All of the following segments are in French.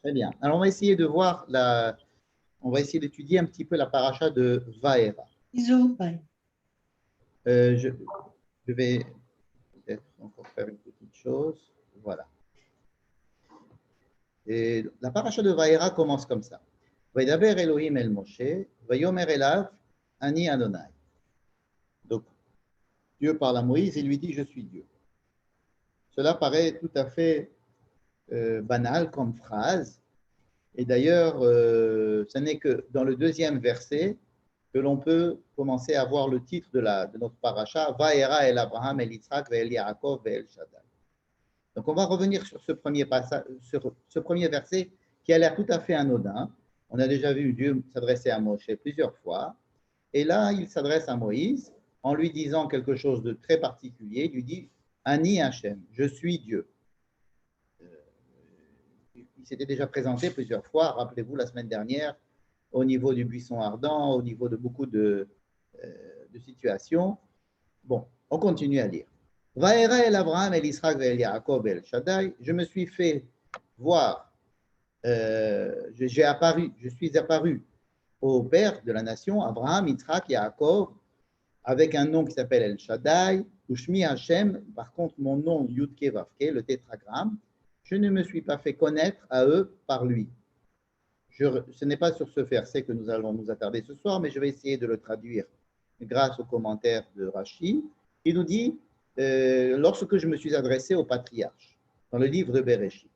Très bien. Alors, on va essayer de voir on va essayer d'étudier un petit peu la paracha de Vaera. Iso, bye. Je vais peut-être encore faire une petite chose. Voilà. Et la paracha de Vaera commence comme ça. Vaidaber Elohim el Moshe, Vayomer elav, Ani Adonai. Donc, Dieu parle à Moïse et lui dit, je suis Dieu. Cela paraît tout à fait banal comme phrase. Et d'ailleurs, ce n'est que dans le deuxième verset que l'on peut commencer à voir le titre de notre paracha, Vaera el Abraham, el Yitzhak, el Yaakov, el Shaddai. Donc, on va revenir sur ce premier passage, sur ce premier verset qui a l'air tout à fait anodin. On a déjà vu Dieu s'adresser à Moshe plusieurs fois. Et là, il s'adresse à Moïse en lui disant quelque chose de très particulier. Il lui dit Ani Hachem, je suis Dieu. Il s'était déjà présenté plusieurs fois, rappelez-vous, la semaine dernière, au niveau du buisson ardent, au niveau de beaucoup de situations. Bon, on continue à lire. Vaera el Abraham, el Israël, el Yaakov, el Shaddai, je me suis fait voir, je suis apparu au père de la nation, Abraham, Yitzhak, Yaakov, avec un nom qui s'appelle El Shaddai, Ushmi Hashem, par contre mon nom Yudke Vavke, le tétragramme, je ne me suis pas fait connaître à eux par lui. Ce n'est pas sur ce verset que nous allons nous attarder ce soir, mais je vais essayer de le traduire grâce aux commentaires de Rashi. Il nous dit, lorsque je me suis adressé aux patriarches, dans le livre de Bereshit,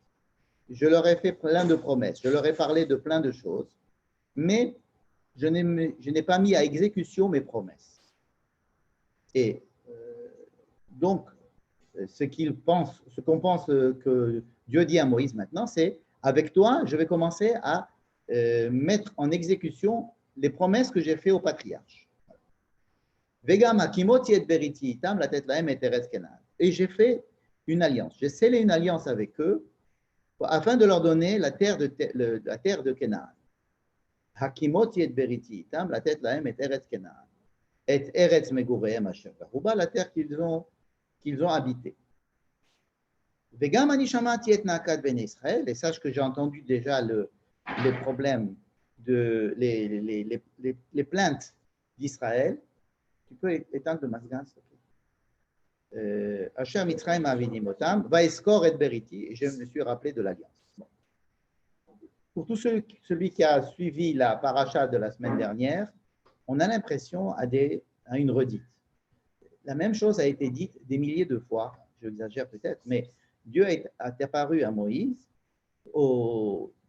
je leur ai fait plein de promesses, je leur ai parlé de plein de choses, mais je n'ai pas mis à exécution mes promesses. Et donc, ce qu'on pense que Dieu dit à Moïse maintenant, c'est avec toi, je vais commencer à mettre en exécution les promesses que j'ai faites aux patriarches. Et j'ai fait une alliance. J'ai scellé une alliance avec eux afin de leur donner la terre de Canaan. Hakimoti et beriti itam, la tête lahem et eretz Canaan. Et eretz megurehem asher baruba, la terre qu'ils ont habitée. Vegam ani shamati et nakat ben Israël, et sache que j'ai entendu déjà les problèmes, les plaintes d'Israël. Tu peux éteindre le masgan, s'il te plaît. Asher mitzrayim avidimotam, va eskor et beriti, et je me suis rappelé de l'alliance. Bon. Pour tout celui qui a suivi la paracha de la semaine dernière, on a l'impression à une redite. La même chose a été dite des milliers de fois, j'exagère peut-être, mais Dieu est apparu à Moïse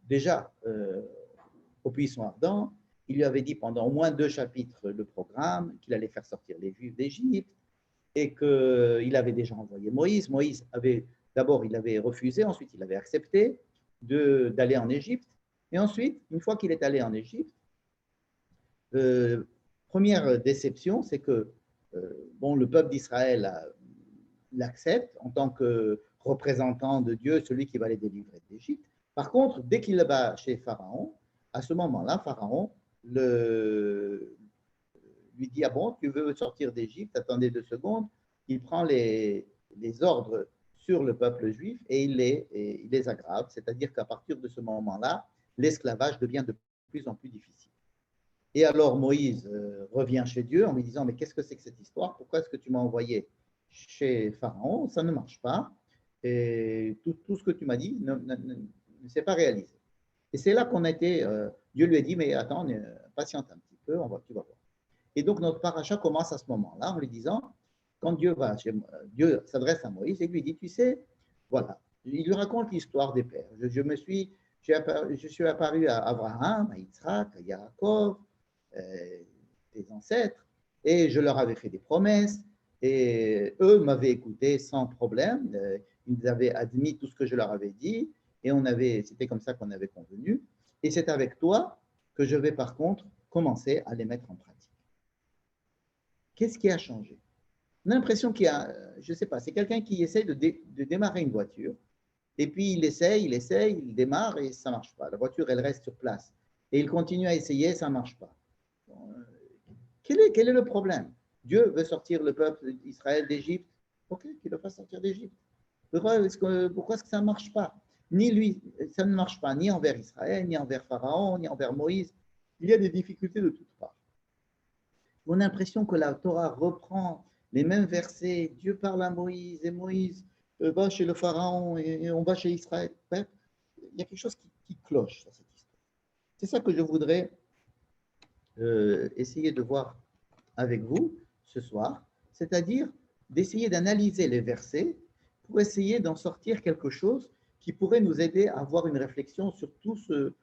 déjà au buisson ardent. Il lui avait dit pendant au moins 2 chapitres le programme, qu'il allait faire sortir les Juifs d'Égypte et qu'il avait déjà envoyé Moïse. Moïse d'abord il avait refusé, ensuite il avait accepté d'aller en Égypte. Et ensuite, une fois qu'il est allé en Égypte, première déception, c'est que le peuple d'Israël l'accepte en tant que représentant de Dieu, celui qui va les délivrer d'Égypte. Par contre, dès qu'il va chez Pharaon, à ce moment-là, Pharaon lui dit, ah bon, tu veux sortir d'Égypte, attendez 2 secondes. Il prend les ordres sur le peuple juif et il les aggrave, c'est-à-dire qu'à partir de ce moment-là, l'esclavage devient de plus en plus difficile. Et alors Moïse revient chez Dieu en lui disant, mais qu'est-ce que c'est que cette histoire? Pourquoi est-ce que tu m'as envoyé chez Pharaon? Ça ne marche pas. Et tout ce que tu m'as dit ne s'est pas réalisé. Et c'est là Dieu lui a dit, mais attends, patiente un petit peu, tu vas voir. Et donc notre paracha commence à ce moment-là en lui disant, quand Dieu s'adresse à Moïse et lui dit, tu sais, voilà, il lui raconte l'histoire des pères. Je suis apparu à Abraham, à Yitzhak, à Yaakov, des ancêtres, et je leur avais fait des promesses, et eux m'avaient écouté sans problème, ils avaient admis tout ce que je leur avais dit, et c'était comme ça qu'on avait convenu, et c'est avec toi que je vais par contre commencer à les mettre en pratique. Qu'est-ce qui a changé? On a l'impression qu'il y a, je ne sais pas, c'est quelqu'un qui essaie de démarrer une voiture, et puis il essaye, il démarre et ça ne marche pas. La voiture, elle reste sur place. Et il continue à essayer, ça ne marche pas. Quel est le problème? Dieu veut sortir le peuple d'Israël d'Égypte. Ok, qu'il le fasse sortir d'Égypte. Pourquoi est-ce que ça ne marche pas? Ni lui, ça ne marche pas ni envers Israël, ni envers Pharaon, ni envers Moïse. Il y a des difficultés de toutes parts. On a l'impression que la Torah reprend les mêmes versets. Dieu parle à Moïse et Moïse va chez le Pharaon et on va chez Israël. Bref, il y a quelque chose qui cloche dans cette histoire. C'est ça que je voudrais essayer de voir avec vous ce soir, c'est-à-dire d'essayer d'analyser les versets pour essayer d'en sortir quelque chose qui pourrait nous aider à avoir une réflexion sur tout ce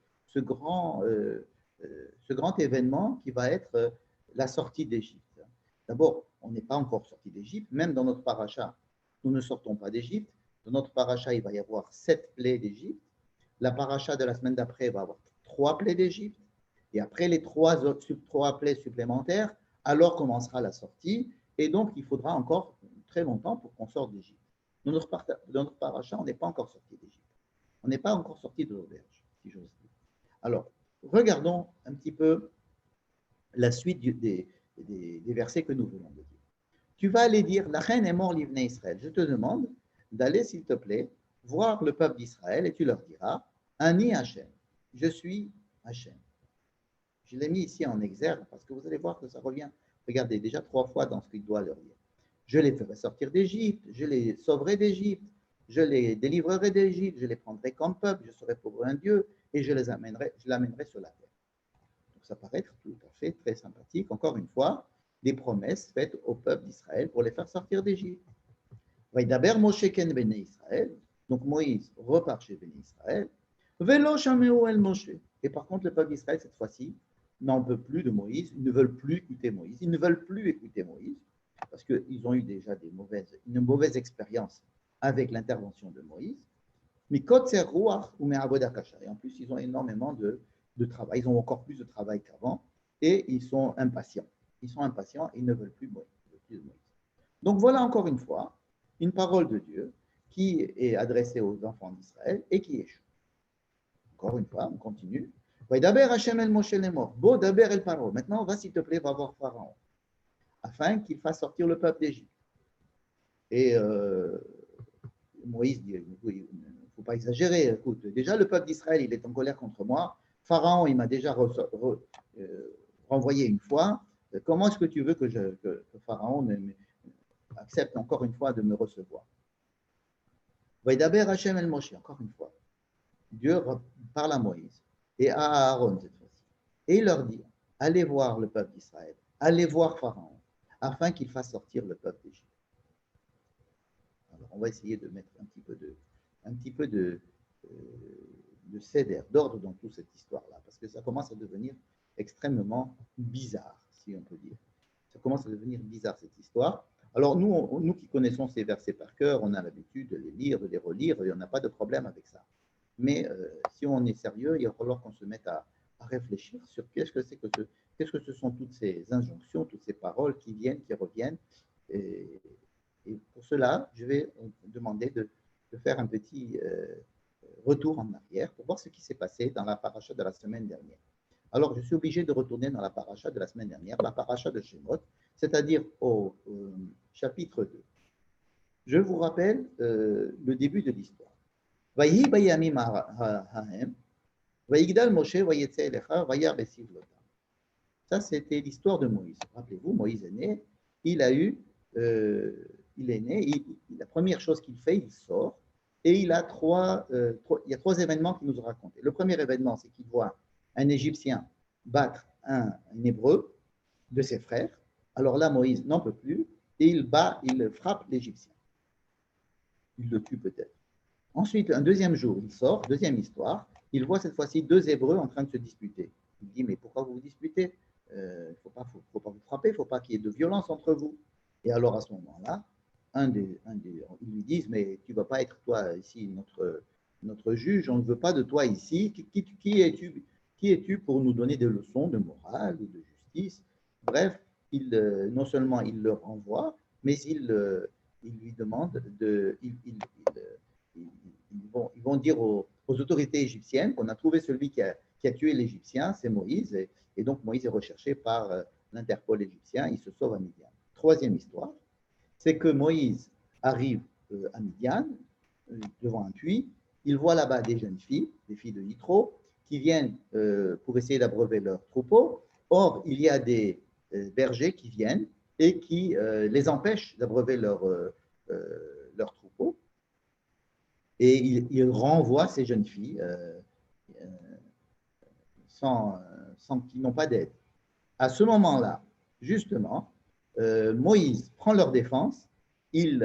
grand événement qui va être la sortie d'Égypte. D'abord, on n'est pas encore sorti d'Égypte, même dans notre paracha, nous ne sortons pas d'Égypte. Dans notre paracha, il va y avoir 7 plaies d'Égypte. La paracha de la semaine d'après va avoir 3 plaies d'Égypte. Et après les 3 plaies supplémentaires, alors commencera la sortie. Et donc, il faudra encore très longtemps pour qu'on sorte d'Égypte. Dans notre paracha, on n'est pas encore sorti d'Égypte. On n'est pas encore sorti de l'auberge, si j'ose dire. Alors, regardons un petit peu la suite des versets que nous venons de dire. Tu vas aller dire, la reine est morte, l'Ivné Israël. Je te demande d'aller, s'il te plaît, voir le peuple d'Israël et tu leur diras, Ani Hachem, je suis Hachem. Je l'ai mis ici en exergue parce que vous allez voir que ça revient, regardez, déjà 3 fois dans ce qu'il doit leur dire. Je les ferai sortir d'Égypte, je les sauverai d'Égypte, je les délivrerai d'Égypte, je les prendrai comme peuple, je serai pour eux un Dieu et je l'amènerai sur la terre. Donc ça paraît tout à fait très sympathique. Encore une fois, des promesses faites au peuple d'Israël pour les faire sortir d'Égypte. Vaïdaber Moshe ken Béné Israël. Donc Moïse repart chez Béné Israël. Velo Shameu el Moshe. Et par contre, le peuple d'Israël, cette fois-ci, n'en peut plus de Moïse. Ils ne veulent plus écouter Moïse. Ils ne veulent plus écouter Moïse parce qu'ils ont eu déjà une mauvaise expérience avec l'intervention de Moïse. Mais Kotser Ruach ou Me'avoda Kasha. Et en plus, ils ont énormément de travail. Ils ont encore plus de travail qu'avant et ils sont impatients. Ils sont impatients et ils ne veulent plus Moïse. Donc voilà encore une fois une parole de Dieu qui est adressée aux enfants d'Israël et qui échoue. Encore une fois, on continue. Maintenant, va s'il te plaît, va voir Pharaon, afin qu'il fasse sortir le peuple d'Égypte. Et Moïse dit, il ne faut pas exagérer, écoute, déjà le peuple d'Israël, il est en colère contre moi. Pharaon, il m'a déjà renvoyé une fois. Comment est-ce que tu veux que Pharaon accepte encore une fois de me recevoir? Vaidaber Hachem el Moshe, encore une fois. Dieu parle à Moïse et à Aaron cette fois-ci. Et il leur dit, allez voir le peuple d'Israël, allez voir Pharaon, afin qu'il fasse sortir le peuple d'Égypte. Alors, on va essayer de mettre un petit peu de céder, d'ordre dans toute cette histoire-là, parce que ça commence à devenir extrêmement bizarre, si on peut dire. Ça commence à devenir bizarre, cette histoire. Alors, nous qui connaissons ces versets par cœur, on a l'habitude de les lire, de les relire, et on n'a pas de problème avec ça. Mais si on est sérieux, il va falloir qu'on se mette à réfléchir sur qu'est-ce que ce sont toutes ces injonctions, toutes ces paroles qui viennent, qui reviennent. Et pour cela, je vais demander de faire un petit retour en arrière pour voir ce qui s'est passé dans la paracha de la semaine dernière. Alors, je suis obligé de retourner dans la paracha de la semaine dernière, la paracha de Shemot, c'est-à-dire au chapitre 2. Je vous rappelle le début de l'histoire. Vayi bayamim ha'hem, vayigdal Moshe vayetze elecha, vayar besiv lotam. Ça, c'était l'histoire de Moïse. Rappelez-vous, Moïse est né, il est né, la première chose qu'il fait, il sort, et il y a 3 événements qu'il nous a racontés. Le premier événement, c'est qu'il voit un Égyptien battre un Hébreu de ses frères. Alors là, Moïse n'en peut plus, et il frappe l'Égyptien. Il le tue peut-être. Ensuite, un deuxième jour, il sort, deuxième histoire, il voit cette fois-ci 2 Hébreux en train de se disputer. Il dit, mais pourquoi vous vous disputez? Il ne faut pas vous frapper, il ne faut pas qu'il y ait de violence entre vous. Et alors à ce moment-là, ils lui disent, mais tu ne vas pas être toi ici notre juge, on ne veut pas de toi ici. Qui es-tu pour nous donner des leçons de morale ou de justice? Bref, non seulement il le renvoie, mais il lui demande ils vont dire aux autorités égyptiennes qu'on a trouvé celui qui a tué l'Égyptien, c'est Moïse, et donc Moïse est recherché par l'Interpol égyptien, il se sauve à Midian. Troisième histoire, c'est que Moïse arrive à Midian, devant un puits, il voit là-bas des jeunes filles, des filles de Yitro, qui viennent pour essayer d'abreuver leur troupeau. Or, il y a des bergers qui viennent et qui les empêchent d'abreuver leur troupeau. Et il renvoie ces jeunes filles sans qu'ils n'ont pas d'aide. À ce moment-là, justement, Moïse prend leur défense, il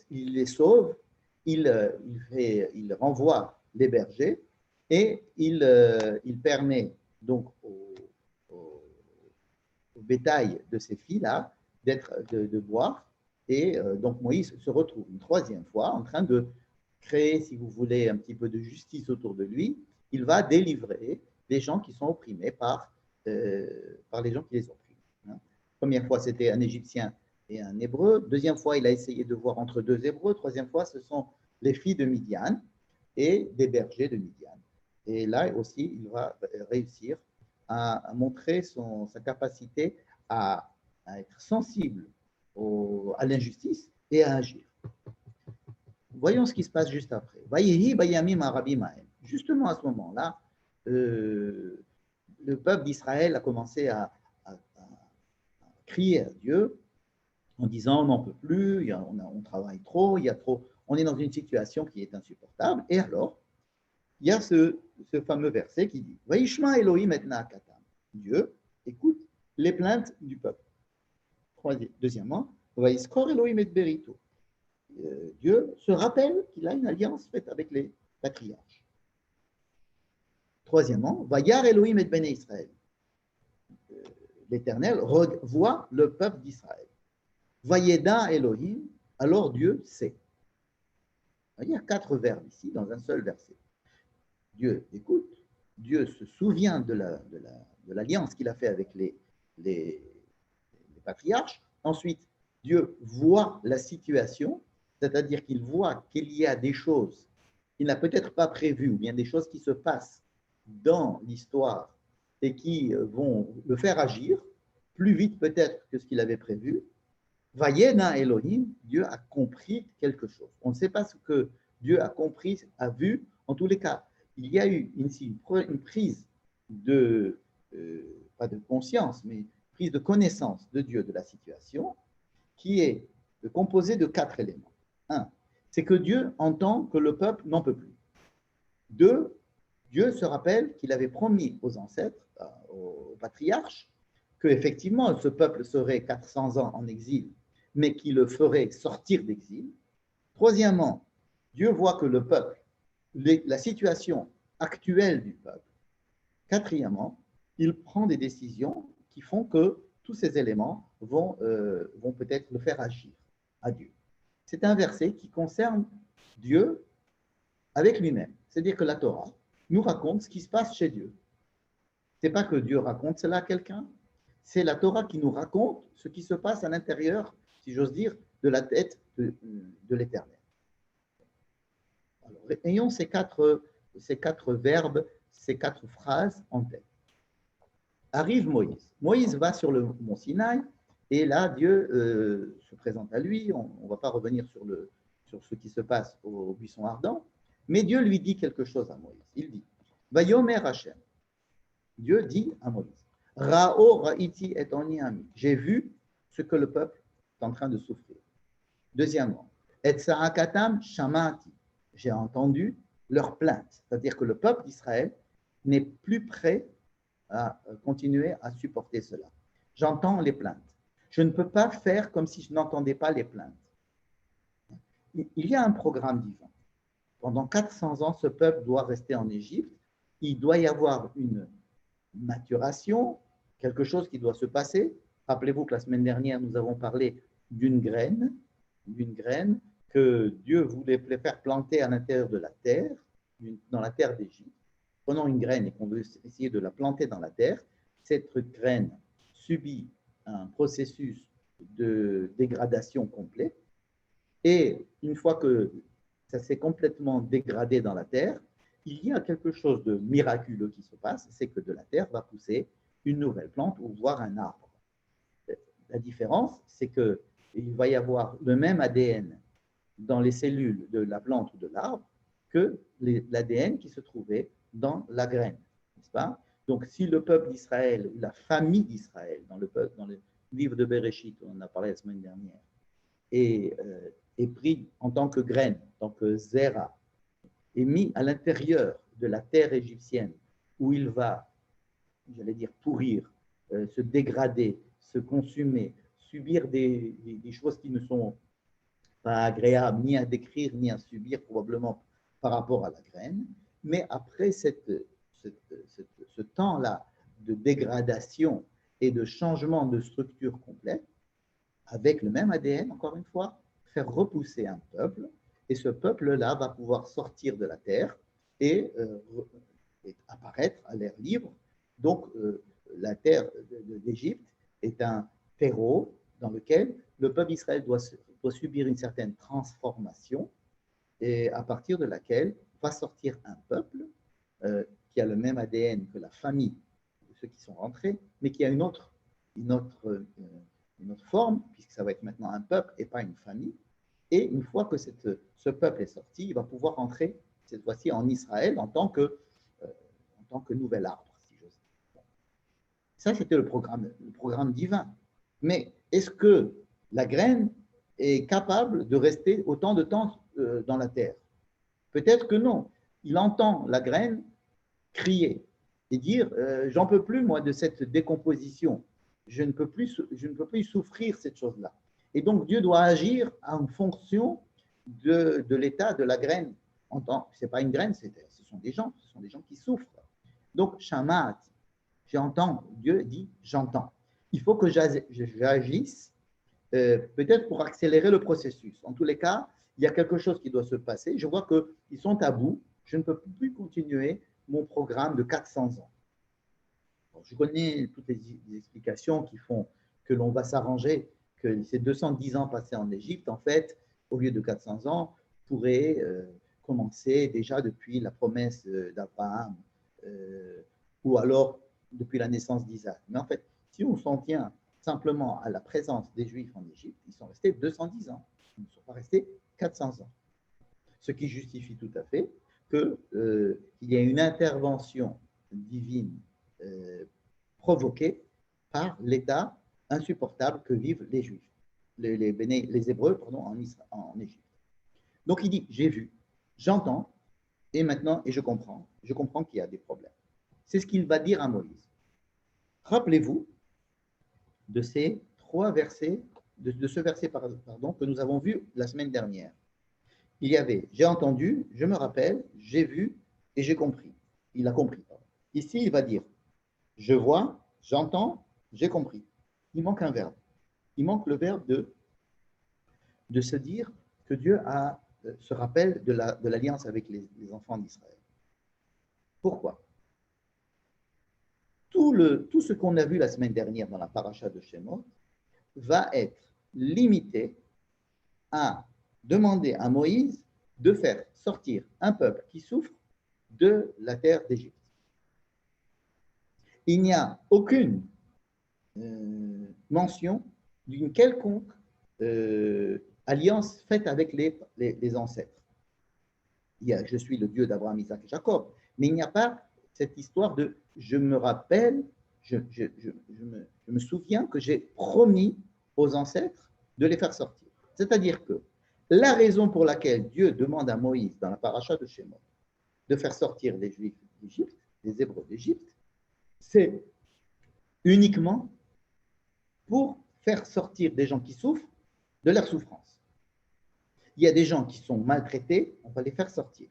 les sauve, il renvoie les bergers et il permet donc au bétail de ces filles-là de boire. Et donc Moïse se retrouve une troisième fois en train de créer, si vous voulez, un petit peu de justice autour de lui. Il va délivrer les gens qui sont opprimés par les gens qui les oppriment. Première fois, c'était un Égyptien et un Hébreu. Deuxième fois, il a essayé de voir entre deux Hébreux. Troisième fois, ce sont les filles de Midian et des bergers de Midian. Et là aussi, il va réussir à montrer sa capacité à être sensible à l'injustice et à agir. Voyons ce qui se passe juste après. Justement à ce moment-là, le peuple d'Israël a commencé à crier à Dieu en disant on n'en peut plus, on travaille trop, il y a trop, on est dans une situation qui est insupportable. Et alors, il y a ce fameux verset qui dit Vaishma Elohim et Naakatam. Dieu écoute les plaintes du peuple. Deuxièmement, Vaiskor Elohim et Berito. Dieu se rappelle qu'il a une alliance faite avec les patriarches. Troisièmement, Vayar Elohim et Bene Israël. L'Éternel voit le peuple d'Israël. Vayeda Elohim, alors Dieu sait. Il y a 4 verbes ici dans un seul verset. Dieu écoute, Dieu se souvient de l'alliance qu'il a faite avec les patriarches. Ensuite, Dieu voit la situation, c'est-à-dire qu'il voit qu'il y a des choses qu'il n'a peut-être pas prévues, ou bien des choses qui se passent dans l'histoire et qui vont le faire agir plus vite peut-être que ce qu'il avait prévu. Vayena Elohim, Dieu a compris quelque chose. On ne sait pas ce que Dieu a compris, a vu. En tous les cas, il y a eu ici une prise de, pas de conscience, mais prise de connaissance de Dieu de la situation, qui est composée de 4 éléments. 1, c'est que Dieu entend que le peuple n'en peut plus. 2, Dieu se rappelle qu'il avait promis aux ancêtres, aux patriarches, qu'effectivement ce peuple serait 400 ans en exil, mais qu'il le ferait sortir d'exil. Troisièmement, Dieu voit que le peuple, la situation actuelle du peuple. Quatrièmement, il prend des décisions qui font que tous ces éléments vont peut-être le faire agir à Dieu. C'est un verset qui concerne Dieu avec lui-même. C'est-à-dire que la Torah nous raconte ce qui se passe chez Dieu. Ce n'est pas que Dieu raconte cela à quelqu'un, c'est la Torah qui nous raconte ce qui se passe à l'intérieur, si j'ose dire, de la tête de l'Éternel. Alors, ayons ces quatre verbes, ces 4 phrases en tête. Arrive Moïse. Moïse va sur le mont Sinaï et là, Dieu se présente à lui. On ne va pas revenir sur ce qui se passe au buisson ardent, mais Dieu lui dit quelque chose à Moïse. Il dit Vayomer Hashem. Dieu dit à Moïse Ra'o ra'iti et oni ami. J'ai vu ce que le peuple est en train de souffrir. Deuxièmement, et sa'akatam shamati. J'ai entendu leur plainte. C'est-à-dire que le peuple d'Israël n'est plus prêt à continuer à supporter cela. J'entends les plaintes. Je ne peux pas faire comme si je n'entendais pas les plaintes. Il y a un programme divin. Pendant 400 ans, ce peuple doit rester en Égypte. Il doit y avoir une maturation, quelque chose qui doit se passer. Rappelez-vous que la semaine dernière, nous avons parlé d'une graine que Dieu voulait faire planter à l'intérieur de la terre, dans la terre d'Égypte. Prenons une graine et qu'on veut essayer de la planter dans la terre. Cette graine subit un processus de dégradation complet. Et une fois que ça s'est complètement dégradé dans la terre, il y a quelque chose de miraculeux qui se passe, c'est que de la terre va pousser une nouvelle plante ou voire un arbre. La différence, c'est qu'il va y avoir le même ADN dans les cellules de la plante ou de l'arbre que l'ADN qui se trouvait dans la graine, n'est-ce pas? Donc, si le peuple d'Israël, la famille d'Israël, dans le livre de Bereshit, on en a parlé la semaine dernière, est pris en tant que graine, en tant que zera, est mis à l'intérieur de la terre égyptienne, où il va, j'allais dire, pourrir, se dégrader, se consumer, subir des choses qui ne sont pas agréables ni à décrire ni à subir probablement par rapport à la graine. Mais après ce temps-là de dégradation et de changement de structure complète, avec le même ADN, encore une fois, faire repousser un peuple, et ce peuple-là va pouvoir sortir de la terre et apparaître à l'air libre. Donc, la terre d'Égypte est un terreau dans lequel le peuple d'Israël doit subir une certaine transformation, et à partir de laquelle va sortir un peuple qui a le même ADN que la famille de ceux qui sont rentrés, mais qui a une autre forme, puisque ça va être maintenant un peuple et pas une famille. Et une fois que ce peuple est sorti, il va pouvoir entrer cette fois-ci en Israël en tant que nouvel arbre, si j'ose dire. Ça, c'était le programme divin. Mais est-ce que la graine est capable de rester autant de temps dans la terre? Peut-être que non. Il entend la graine crier et dire j'en peux plus, moi, de cette décomposition. Je ne peux plus souffrir cette chose-là. Et donc, Dieu doit agir en fonction de l'état de la graine. Ce n'est pas une graine, ce sont des gens qui souffrent. Donc, Shamat, j'entends, Dieu dit j'entends. Il faut que j'agisse, peut-être pour accélérer le processus. En tous les cas, il y a quelque chose qui doit se passer. Je vois qu'ils sont à bout. Je ne peux plus continuer mon programme de 400 ans. Alors, je connais toutes les explications qui font que l'on va s'arranger, que ces 210 ans passés en Égypte, en fait, au lieu de 400 ans, pourraient commencer déjà depuis la promesse d'Abraham ou alors depuis la naissance d'Isaac. Mais en fait, si on s'en tient simplement à la présence des Juifs en Égypte, ils sont restés 210 ans. Ils ne sont pas restés 400 ans. Ce qui justifie tout à fait qu'il y ait une intervention divine provoquée par l'état insupportable que vivent les Juifs, les Hébreux en Égypte. Donc il dit, j'ai vu, j'entends, et maintenant, et je comprends qu'il y a des problèmes. C'est ce qu'il va dire à Moïse. Rappelez-vous de ces 3 versets, de ce verset pardon, que nous avons vu la semaine dernière. Il y avait, j'ai entendu, je me rappelle, j'ai vu et j'ai compris. Il a compris. Ici, il va dire, je vois, j'entends, j'ai compris. Il manque un verbe. Il manque le verbe de se dire que Dieu se rappelle de l'alliance avec les enfants d'Israël. Pourquoi? Tout ce qu'on a vu la semaine dernière dans la paracha de Shemot va être limité à demander à Moïse de faire sortir un peuple qui souffre de la terre d'Égypte. Il n'y a aucune mention d'une quelconque alliance faite avec les ancêtres. Je suis le Dieu d'Abraham, Isaac et Jacob, mais il n'y a pas cette histoire de je me rappelle, je me souviens que j'ai promis aux ancêtres de les faire sortir. C'est-à-dire que la raison pour laquelle Dieu demande à Moïse, dans la paracha de Shemot, de faire sortir les Juifs d'Égypte, les Hébreux d'Égypte, c'est uniquement pour faire sortir des gens qui souffrent de leur souffrance. Il y a des gens qui sont maltraités, on va les faire sortir.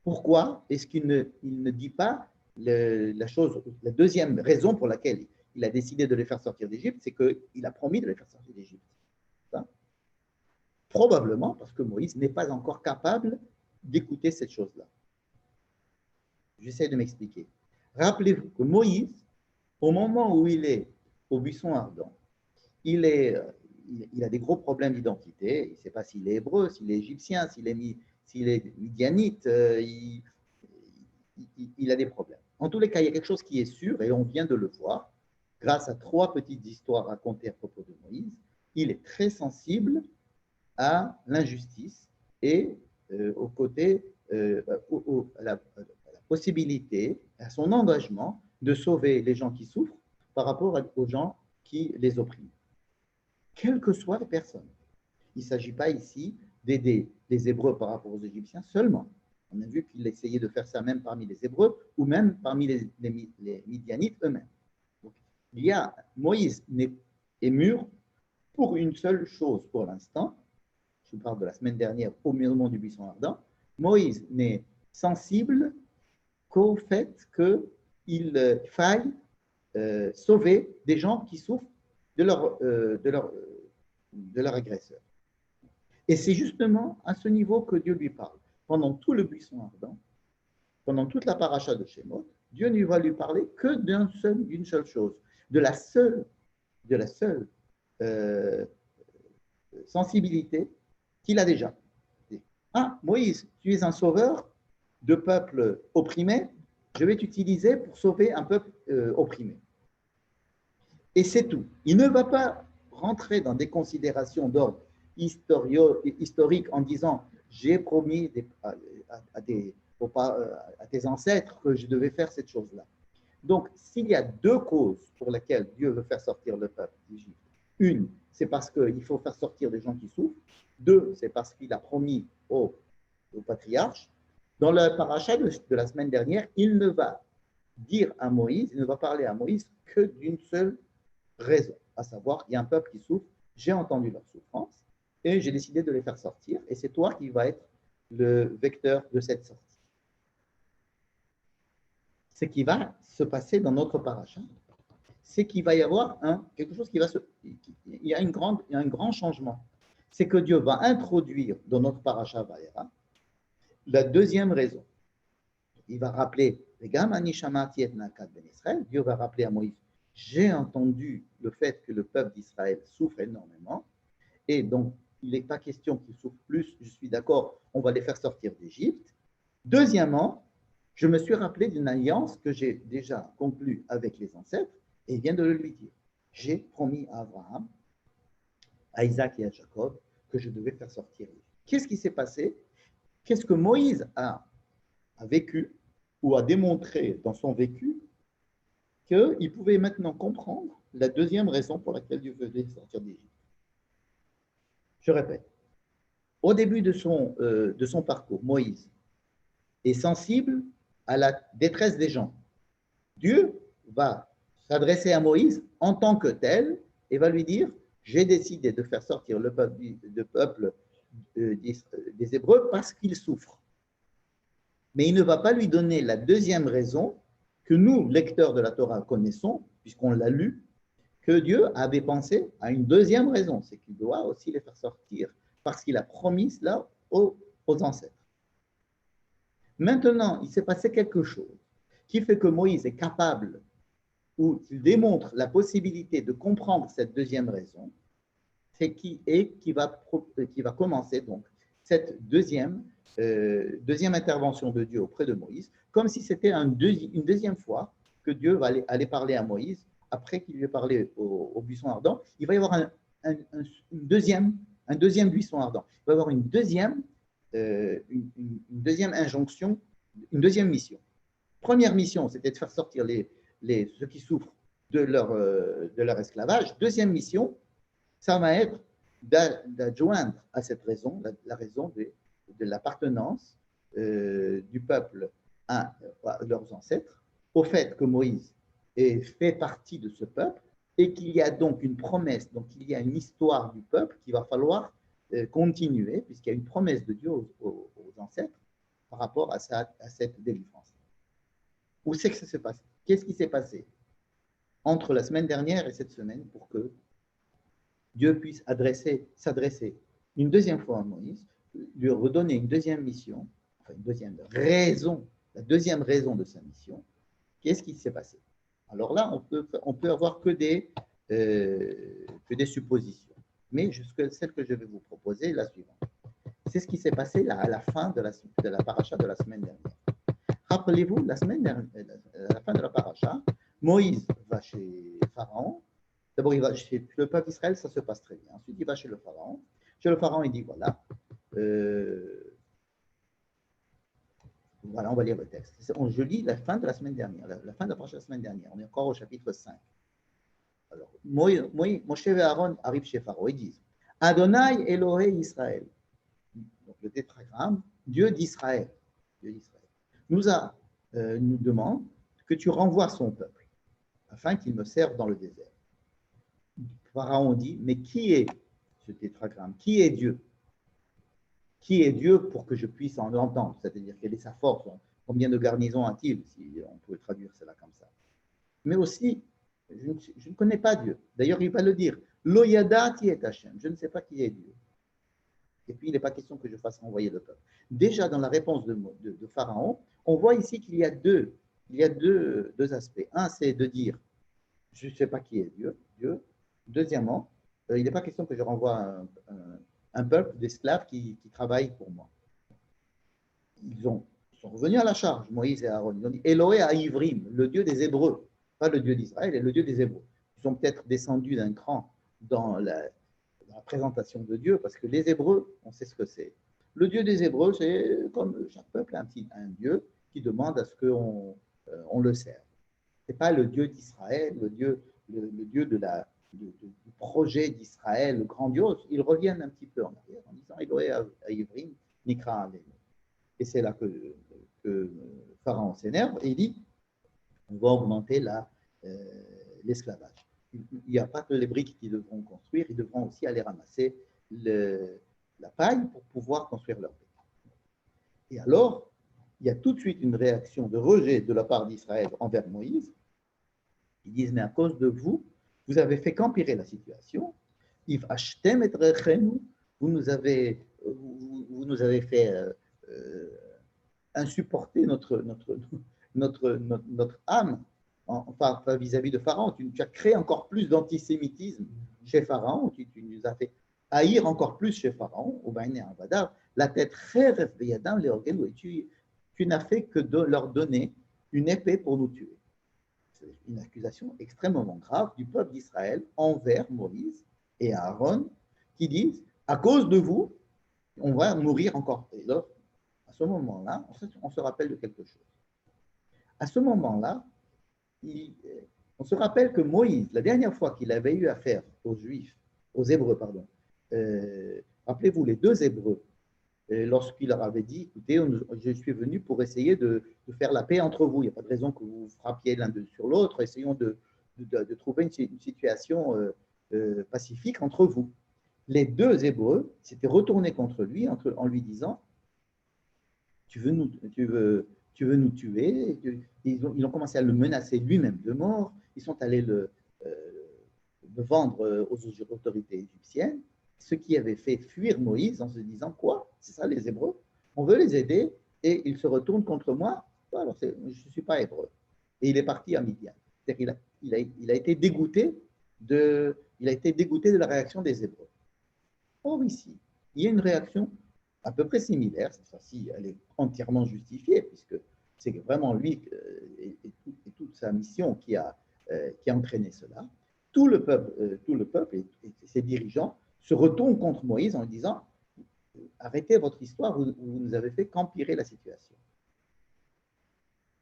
Pourquoi est-ce qu'il ne dit pas la deuxième raison pour laquelle il a décidé de les faire sortir d'Égypte, c'est qu'il a promis de les faire sortir d'Égypte. Probablement parce que Moïse n'est pas encore capable d'écouter cette chose-là. J'essaie de m'expliquer. Rappelez-vous que Moïse, au moment où il est au buisson ardent, il a des gros problèmes d'identité. Il ne sait pas s'il est hébreu, s'il est égyptien, s'il est midianite. Il a des problèmes. En tous les cas, il y a quelque chose qui est sûr, et on vient de le voir, grâce à 3 petites histoires racontées à propos de Moïse. Il est très sensible à l'injustice et aux côtés, à la possibilité, à son engagement de sauver les gens qui souffrent par rapport aux gens qui les oppriment, quelles que soient les personnes. Il ne s'agit pas ici d'aider les Hébreux par rapport aux Égyptiens seulement. On a vu qu'il essayait de faire ça même parmi les Hébreux ou même parmi les Midianites eux-mêmes. Donc, Moïse est mûr pour une seule chose pour l'instant. Je vous parle de la semaine dernière au moment du buisson ardent. Moïse n'est sensible qu'au fait qu'il faille sauver des gens qui souffrent de leur agresseur. Et c'est justement à ce niveau que Dieu lui parle. Pendant tout le buisson ardent, pendant toute la paracha de Shemot, Dieu ne va lui parler que d'une seule chose, de la seule sensibilité qu'il a déjà. Ah, Moïse, tu es un sauveur de peuples opprimés, je vais t'utiliser pour sauver un peuple opprimé. Et c'est tout. Il ne va pas rentrer dans des considérations d'ordre historique en disant j'ai promis à tes ancêtres que je devais faire cette chose-là. Donc, s'il y a deux causes pour lesquelles Dieu veut faire sortir le peuple d'Égypte, une, c'est parce qu'il faut faire sortir des gens qui souffrent. Deux, c'est parce qu'il a promis au patriarche. Dans le paracha de la semaine dernière, il ne va dire à Moïse, il ne va parler à Moïse que d'une seule raison, à savoir, il y a un peuple qui souffre, j'ai entendu leur souffrance et j'ai décidé de les faire sortir et c'est toi qui vas être le vecteur de cette sortie. Ce qui va se passer dans notre paracha, c'est qu'il va y avoir quelque chose qui va il y a un grand changement. C'est que Dieu va introduire dans notre paracha Vayera la deuxième raison. Il va rappeler, Dieu va rappeler à Moïse, j'ai entendu le fait que le peuple d'Israël souffre énormément, et donc il n'est pas question qu'ils souffrent plus, je suis d'accord, on va les faire sortir d'Égypte. Deuxièmement, je me suis rappelé d'une alliance que j'ai déjà conclue avec les ancêtres, et il vient de le lui dire. J'ai promis à Abraham, à Isaac et à Jacob que je devais faire sortir. Qu'est-ce qui s'est passé? Qu'est-ce que Moïse a vécu ou a démontré dans son vécu qu'il pouvait maintenant comprendre la deuxième raison pour laquelle Dieu veut sortir d'Égypte. Je répète, au début de son parcours, Moïse est sensible à la détresse des gens. Dieu va s'adresser à Moïse en tant que tel et va lui dire, j'ai décidé de faire sortir le peuple des Hébreux parce qu'ils souffrent. Mais il ne va pas lui donner la deuxième raison que nous, lecteurs de la Torah, connaissons, puisqu'on l'a lu, que Dieu avait pensé à une deuxième raison, c'est qu'il doit aussi les faire sortir, parce qu'il a promis cela aux ancêtres. Maintenant, il s'est passé quelque chose qui fait que Moïse est capable, ou il démontre la possibilité de comprendre cette deuxième raison, c'est qui va commencer donc cette deuxième intervention de Dieu auprès de Moïse, comme si c'était une deuxième fois que Dieu va aller parler à Moïse, après qu'il lui ait parlé au buisson ardent. Il va y avoir un deuxième buisson ardent. Il va y avoir une deuxième injonction, une deuxième mission. Première mission, c'était de faire sortir ceux qui souffrent de leur esclavage. Deuxième mission, ça va être d'adjoindre à cette raison, la raison de l'appartenance du peuple à leurs ancêtres, au fait que Moïse fait partie de ce peuple et qu'il y a donc une promesse, donc il y a une histoire du peuple qu'il va falloir continuer, puisqu'il y a une promesse de Dieu aux ancêtres par rapport à cette délivrance. Où c'est que ça s'est passé? Qu'est-ce qui s'est passé entre la semaine dernière et cette semaine pour que Dieu puisse s'adresser une deuxième fois à Moïse, lui redonner une deuxième mission, enfin une deuxième raison, la deuxième raison de sa mission? Qu'est-ce qui s'est passé? Alors là, on peut avoir que des suppositions. Mais celle que je vais vous proposer est la suivante. C'est ce qui s'est passé là, à la fin de la paracha de la semaine dernière. Rappelez-vous, la la fin de la paracha, Moïse va chez Pharaon. D'abord, il va chez le peuple d'Israël, ça se passe très bien. Ensuite, il va chez le Pharaon. Chez le Pharaon, il dit, voilà, Voilà, on va lire le texte. Je lis la fin de la semaine dernière, la fin de la prochaine semaine dernière. On est encore au chapitre 5. Alors, Moshe et Aaron arrivent chez Pharaon et disent Adonai Elohé Israël. Donc, le tétragramme, Dieu d'Israël. Nous demande que tu renvoies son peuple afin qu'il me serve dans le désert. Pharaon dit mais qui est ce tétragramme? Qui est Dieu? Qui est Dieu pour que je puisse en entendre? C'est-à-dire quelle est sa force? Combien de garnisons a-t-il, si on pouvait traduire cela comme ça? Mais aussi, je ne connais pas Dieu. D'ailleurs, il va le dire. Lo yadati et Hachem. Je ne sais pas qui est Dieu. Et puis, il n'est pas question que je fasse renvoyer le peuple. Déjà, dans la réponse de Pharaon, on voit ici qu'il y a deux aspects. Un, c'est de dire, je ne sais pas qui est Dieu. Deuxièmement, il n'est pas question que je renvoie un peuple d'esclaves qui travaillent pour moi. Ils sont revenus à la charge, Moïse et Aaron. Ils ont dit Elohé à Ivrim, le Dieu des Hébreux, pas le Dieu d'Israël, et le Dieu des Hébreux. Ils sont peut-être descendus d'un cran dans la présentation de Dieu, parce que les Hébreux, on sait ce que c'est. Le Dieu des Hébreux, c'est comme chaque peuple, un Dieu qui demande à ce qu'on le serve. Ce n'est pas le Dieu d'Israël, le Dieu du projet d'Israël grandiose. Ils reviennent un petit peu en arrière en disant Elohé à Ivrim, Nikra Alenu. Et c'est là que Pharaon s'énerve et il dit on va augmenter l'esclavage. Il n'y a pas que les briques qu'ils devront construire, ils devront aussi aller ramasser la paille pour pouvoir construire leur brique. Et alors, il y a tout de suite une réaction de rejet de la part d'Israël envers Moïse. Ils disent mais à cause de vous, vous avez fait qu'empirer la situation. Vous nous avez fait insupporter notre âme enfin, vis-à-vis de Pharaon. Tu as créé encore plus d'antisémitisme chez Pharaon. Tu nous as fait haïr encore plus chez Pharaon. La tête tu n'as fait que de leur donner une épée pour nous tuer. C'est une accusation extrêmement grave du peuple d'Israël envers Moïse et Aaron qui disent à cause de vous, on va mourir encore. Et là, à ce moment-là, on se rappelle de quelque chose. À ce moment-là, on se rappelle que Moïse, la dernière fois qu'il avait eu affaire aux Juifs, aux Hébreux, pardon, rappelez-vous, les deux Hébreux, lorsqu'il leur avait dit, écoutez, je suis venu pour essayer de faire la paix entre vous, il n'y a pas de raison que vous frappiez l'un sur l'autre, essayons de trouver une situation pacifique entre vous. Les deux Hébreux s'étaient retournés contre lui en lui disant, tu veux nous tuer? Ils ont commencé à le menacer lui-même de mort, ils sont allés le vendre aux autorités égyptiennes, ce qui avait fait fuir Moïse en se disant quoi? C'est ça les Hébreux? On veut les aider et ils se retournent contre moi? Alors je ne suis pas Hébreu. Et il est parti à Midian. Il a été dégoûté de la réaction des Hébreux. Or ici, il y a une réaction à peu près similaire, cette fois-ci elle est entièrement justifiée puisque c'est vraiment lui et toute sa mission qui a entraîné cela. Tout le peuple et ses dirigeants se retournent contre Moïse en lui disant arrêtez votre histoire, vous nous avez fait qu'empirer la situation.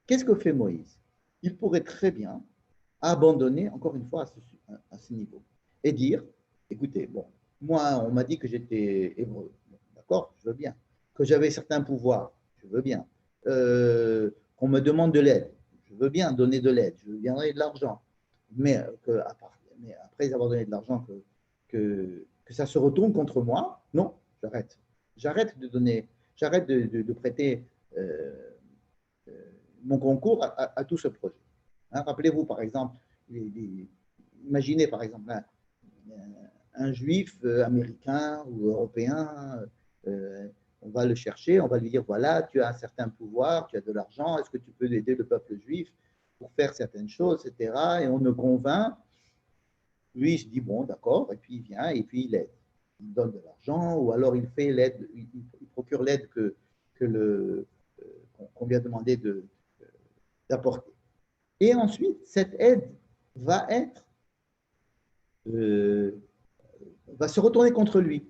Qu'est-ce que fait Moïse? Il pourrait très bien abandonner encore une fois à ce niveau et dire écoutez, bon, moi on m'a dit que j'étais hébreu, d'accord, je veux bien, que j'avais certains pouvoirs, je veux bien, qu'on me demande de l'aide, je veux bien donner de l'aide, je veux bien donner de l'argent, mais après avoir donné de l'argent, que ça se retourne contre moi, non, j'arrête. J'arrête de prêter mon concours à tout ce projet. Hein, rappelez-vous, par exemple, imaginez par exemple un juif américain ou européen, on va le chercher, on va lui dire, voilà, tu as un certain pouvoir, tu as de l'argent, est-ce que tu peux aider le peuple juif pour faire certaines choses, etc. Et on le convainc. Lui, il se dit, bon, d'accord, et puis il vient, et puis il aide. Il donne de l'argent, ou alors il fait l'aide, il procure l'aide qu'on lui a demandé d'apporter. Et ensuite, cette aide va se retourner contre lui.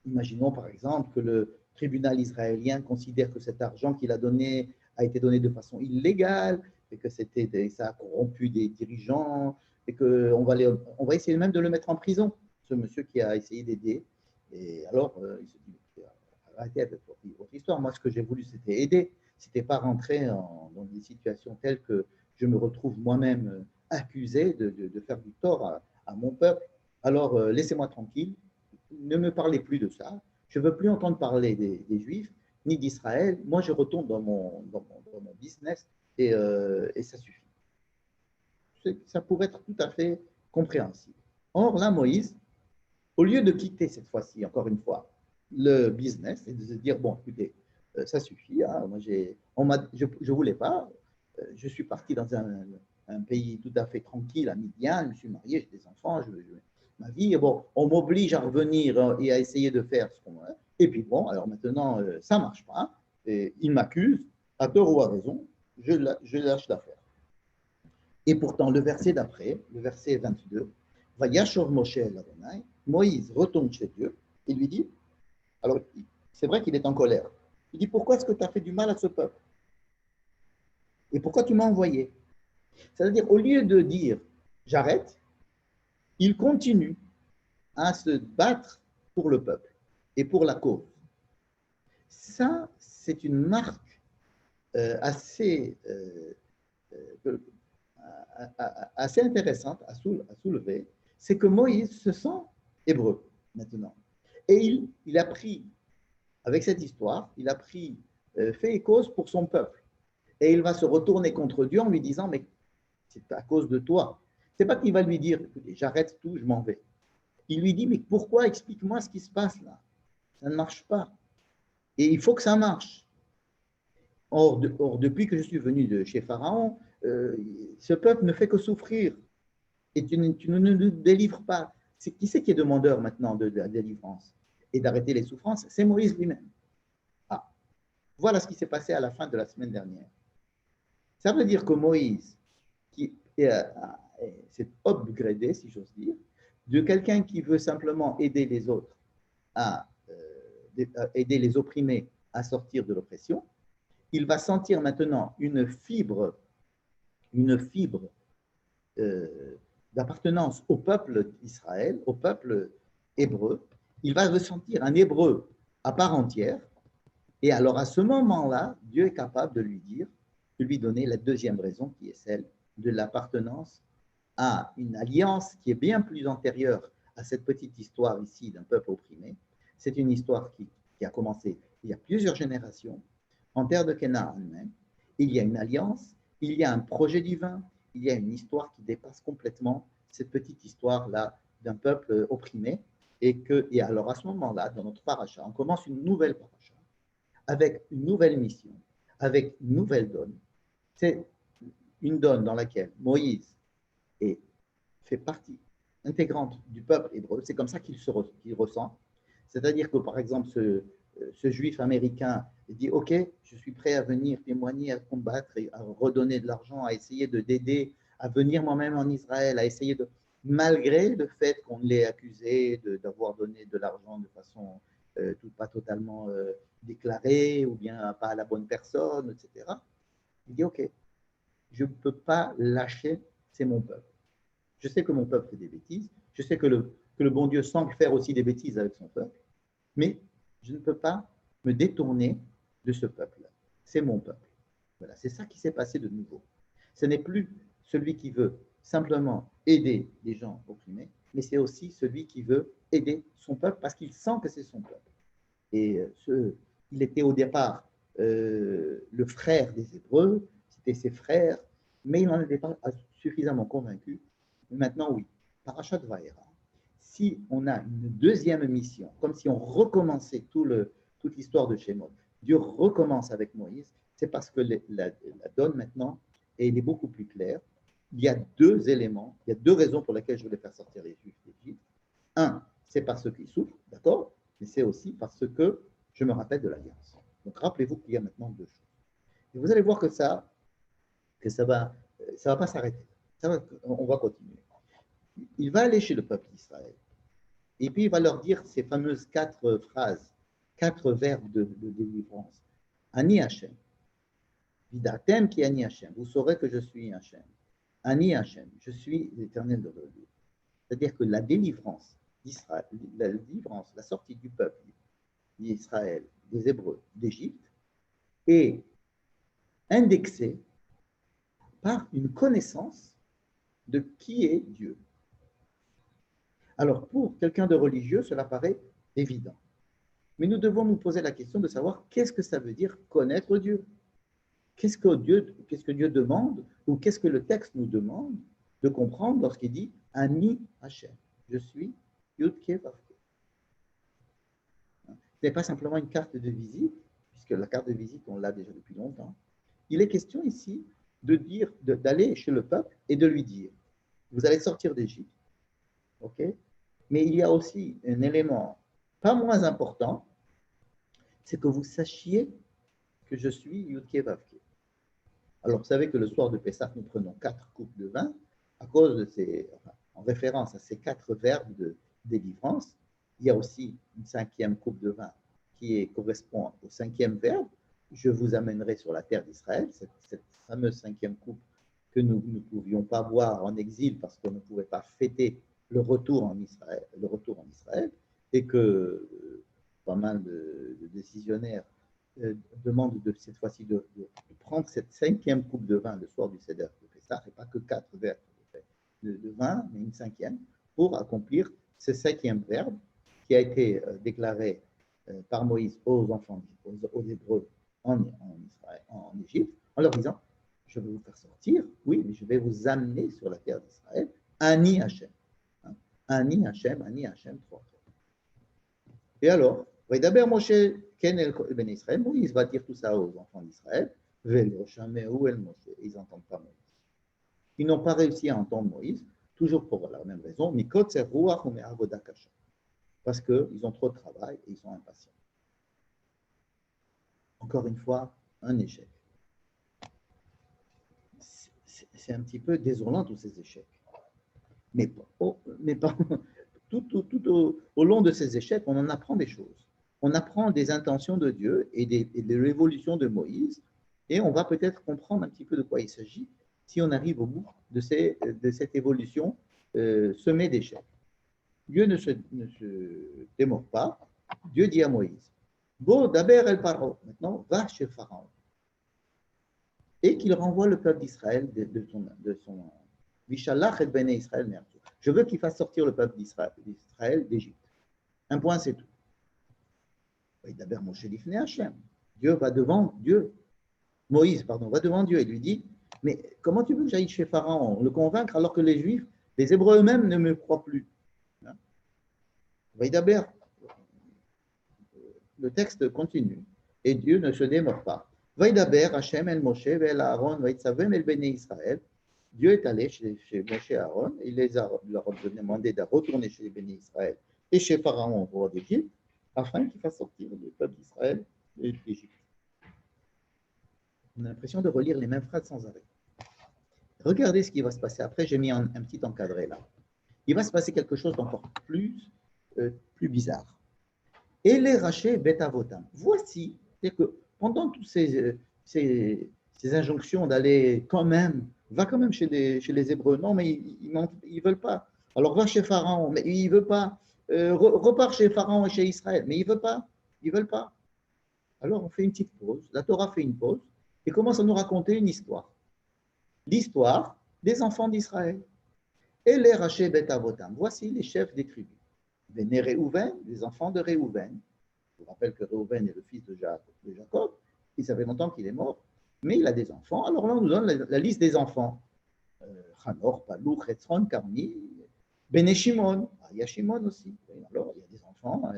Imaginons par exemple que le tribunal israélien considère que cet argent qu'il a donné a été donné de façon illégale, et que ça a corrompu des dirigeants, et qu'on on va essayer même de le mettre en prison, ce monsieur qui a essayé d'aider. Et alors, il se dit, arrêtez avec votre histoire. Moi, ce que j'ai voulu, c'était aider. C'était pas rentrer dans des situations telles que je me retrouve moi-même accusé de faire du tort à mon peuple. Alors, laissez-moi tranquille. Ne me parlez plus de ça. Je ne veux plus entendre parler des Juifs ni d'Israël. Moi, je retourne dans mon business et ça suffit. Ça pourrait être tout à fait compréhensible. Or, là, Moïse, au lieu de quitter cette fois-ci, encore une fois, le business et de se dire, bon, écoutez, ça suffit, hein, moi je ne voulais pas, je suis parti dans un pays tout à fait tranquille, à Midian, je me suis marié, j'ai des enfants, ma vie, et bon, on m'oblige à revenir et à essayer de faire ce qu'on veut, et puis bon, alors maintenant, ça ne marche pas, et il m'accuse, à tort ou à raison, je lâche l'affaire. Et pourtant, le verset d'après, le verset 22, va Yashov Moshe el Adonai, Moïse retourne chez Dieu et lui dit, alors c'est vrai qu'il est en colère, il dit, pourquoi est-ce que tu as fait du mal à ce peuple? Et pourquoi tu m'as envoyé? C'est-à-dire, au lieu de dire, j'arrête, il continue à se battre pour le peuple et pour la cause. Ça, c'est une marque assez intéressante à soulever, c'est que Moïse se sent hébreu maintenant. Et il a pris, avec cette histoire, il a pris fait et cause pour son peuple. Et il va se retourner contre Dieu en lui disant, mais c'est à cause de toi. C'est pas qu'il va lui dire, écoutez, j'arrête tout, je m'en vais. Il lui dit, mais pourquoi? Explique-moi ce qui se passe là. Ça ne marche pas. Et il faut que ça marche. Or, depuis que je suis venu de chez Pharaon, ce peuple ne fait que souffrir. Et tu ne nous délivres pas. Qui c'est qui est demandeur maintenant de la délivrance et d'arrêter les souffrances? C'est Moïse lui-même. Ah, voilà ce qui s'est passé à la fin de la semaine dernière. Ça veut dire que Moïse, qui s'est upgradé, si j'ose dire, de quelqu'un qui veut simplement aider les autres à aider les opprimés à sortir de l'oppression, il va sentir maintenant une fibre d'appartenance au peuple d'Israël, au peuple hébreu. Il va ressentir un hébreu à part entière. Et alors, à ce moment-là, Dieu est capable de lui dire, de lui donner la deuxième raison, qui est celle de l'appartenance à une alliance qui est bien plus antérieure à cette petite histoire ici d'un peuple opprimé. C'est une histoire qui a commencé il y a plusieurs générations, en terre de Canaan même. Il y a une alliance, il y a un projet divin, il y a une histoire qui dépasse complètement cette petite histoire-là d'un peuple opprimé. Et alors, à ce moment-là, dans notre paracha, on commence une nouvelle paracha avec une nouvelle mission, avec une nouvelle donne. C'est une donne dans laquelle Moïse fait partie intégrante du peuple hébreu. C'est comme ça qu'il ressent. C'est-à-dire que, par exemple, ce juif américain dit, OK, je suis prêt à venir témoigner, à combattre, et à redonner de l'argent, à essayer d'aider, à venir moi-même en Israël, à essayer de, malgré le fait qu'on l'ait accusé d'avoir donné de l'argent de façon pas totalement déclarée, ou bien pas à la bonne personne, etc. Il dit, OK, je ne peux pas lâcher, c'est mon peuple. Je sais que mon peuple fait des bêtises, je sais que le bon Dieu semble faire aussi des bêtises avec son peuple, mais je ne peux pas me détourner de ce peuple-là. C'est mon peuple. Voilà, c'est ça qui s'est passé de nouveau. Ce n'est plus celui qui veut simplement aider les gens opprimés, mais c'est aussi celui qui veut aider son peuple parce qu'il sent que c'est son peuple. Et il était au départ le frère des Hébreux, c'était ses frères, mais il n'en était pas suffisamment convaincu. Maintenant, oui, Parashat Vaera, si on a une deuxième mission, comme si on recommençait toute l'histoire de Shemot, Dieu recommence avec Moïse, c'est parce que la donne maintenant, et elle est beaucoup plus claire. Il y a deux éléments, il y a deux raisons pour lesquelles je voulais faire sortir les Juifs d'Égypte. Un, c'est parce qu'ils souffrent, d'accord, mais c'est aussi parce que je me rappelle de l'alliance. Donc rappelez-vous qu'il y a maintenant deux choses. Et vous allez voir que ça va pas s'arrêter. On va continuer. Il va aller chez le peuple d'Israël. Et puis il va leur dire ces fameuses 4 phrases, 4 verbes de délivrance. Ani Hashem, Vidatem ki ani Hachem. Vous saurez que je suis Hachem. Ani Hachem. Je suis l'Éternel de vos dieux. C'est-à-dire que la délivrance d'Israël, la sortie du peuple d'Israël, des Hébreux, d'Égypte, est indexée par une connaissance de qui est Dieu. Alors, pour quelqu'un de religieux, cela paraît évident. Mais nous devons nous poser la question de savoir qu'est-ce que ça veut dire connaître Dieu. Qu'est-ce que Dieu demande ou qu'est-ce que le texte nous demande de comprendre lorsqu'il dit « Ani Hachem ». Je suis Yud-Keh Vav-Keh. Ce n'est pas simplement une carte de visite, puisque la carte de visite, on l'a déjà depuis longtemps. Il est question ici d'aller chez le peuple et de lui dire « Vous allez sortir d'Égypte. » Ok. Mais il y a aussi un élément pas moins important, c'est que vous sachiez que je suis Yud-Keh Vav-Keh. Alors, vous savez que le soir de Pessah, nous prenons 4 coupes de vin à cause de en référence à ces 4 verbes de délivrance. Il y a aussi une 5e coupe de vin qui correspond au 5e verbe. Je vous amènerai sur la terre d'Israël, cette fameuse 5e coupe que nous ne pouvions pas boire en exil parce qu'on ne pouvait pas fêter le retour en Israël, et que pas mal de décisionnaires demandent cette fois-ci de prendre cette 5e coupe de vin le soir du Seder de Pessah, et pas que 4 verres de vin, mais une 5e, pour accomplir ce 5e verbe qui a été déclaré par Moïse aux enfants, aux Hébreux en Égypte, en leur disant « Je vais vous faire sortir, oui, mais je vais vous amener sur la terre d'Israël, Ani Hachem. » Ani Hachem, 3 fois. Et alors, d'abord Moshe, Ken el Ben Israël, Moïse va dire tout ça aux enfants d'Israël, Velo Shamehu el Moshe, ils n'entendent pas Moïse. Ils n'ont pas réussi à entendre Moïse, toujours pour la même raison, Mikot Ruach ou Avoda Kasha, parce qu'ils ont trop de travail et ils sont impatients. Encore une fois, un échec. C'est un petit peu désolant tous ces échecs. Mais tout au long de ces échecs, on en apprend des choses. On apprend des intentions de Dieu et de l'évolution de Moïse, et on va peut-être comprendre un petit peu de quoi il s'agit si on arrive au bout de cette évolution semée d'échecs. Dieu ne se démord pas. Dieu dit à Moïse, Bo daber el paro, maintenant va chez Pharaon, et qu'il renvoie le peuple d'Israël de son Vishalach et Bene Israël mertou. Je veux qu'il fasse sortir le peuple d'Israël d'Égypte. Un point, c'est tout. D'abord, Moshe Lifnei Hachem. Dieu va devant Dieu. Moïse, pardon, va devant Dieu et lui dit, mais comment tu veux que j'aille chez Pharaon, le convaincre alors que les Juifs, les Hébreux eux-mêmes ne me croient plus. D'abord, le texte continue et Dieu ne se démord pas. Vaidaber Hachem el Moshe vel Aaron vaitzavem el Bnei Israël. Dieu est allé chez Moshe et Aaron, il leur a demandé de retourner chez les Bénis Israël et chez Pharaon, roi d'Égypte, afin qu'il fasse sortir le peuple d'Israël d'Égypte. On a l'impression de relire les mêmes phrases sans arrêt. Regardez ce qui va se passer. Après, j'ai mis un petit encadré là. Il va se passer quelque chose d'encore plus bizarre. Et les rachets bêtavotam. Voici, c'est que pendant toutes ces injonctions d'aller quand même, va quand même chez les Hébreux, non, mais ils ne veulent pas. Alors va chez Pharaon, mais il ne veut pas. Repart chez Pharaon et chez Israël, mais il ne veut pas. Ils ne veulent pas. Alors on fait une petite pause, la Torah fait une pause et commence à nous raconter une histoire. L'histoire des enfants d'Israël. Et les rachets bêtavotam. Voici les chefs des tribus. Béné Réhouven, les enfants de Réhouven. Je vous rappelle que Réhouven est le fils de Jacob. Il savait longtemps qu'il est mort, mais il a des enfants. Alors là, on nous donne la liste des enfants. Hanor, Palou, Hetzron, Carmi, Béné Shimon. Il y a Shimon aussi. Alors, il y a des enfants.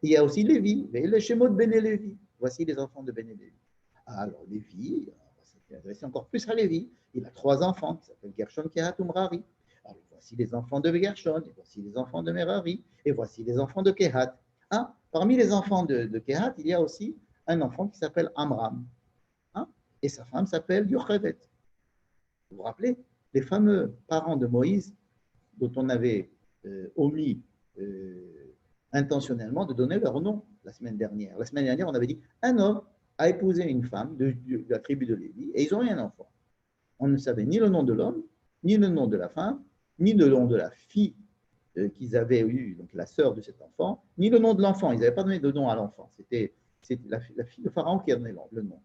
Il y a aussi Lévi. Les Shemot Béné Lévi. Voici les enfants de Béné Lévi. Alors, Lévi, on va s'intéresser encore plus à Lévi. Il a 3 enfants qui s'appellent Gershon, Kehat, Umrari. Alors, voici les enfants de Gershon, et voici les enfants de Merari, et voici les enfants de Kehat. Parmi les enfants de Kehat, il y a aussi un enfant qui s'appelle Amram. Et sa femme s'appelle Yochevet. Vous vous rappelez, les fameux parents de Moïse, dont on avait omis intentionnellement de donner leur nom la semaine dernière. La semaine dernière, on avait dit un homme a épousé une femme de la tribu de Lévi et ils ont eu un enfant. On ne savait ni le nom de l'homme, ni le nom de la femme, ni le nom de la fille qu'ils avaient eu, donc la sœur de cet enfant, ni le nom de l'enfant. Ils n'avaient pas donné de nom à l'enfant. C'était la fille de Pharaon qui a donné le nom.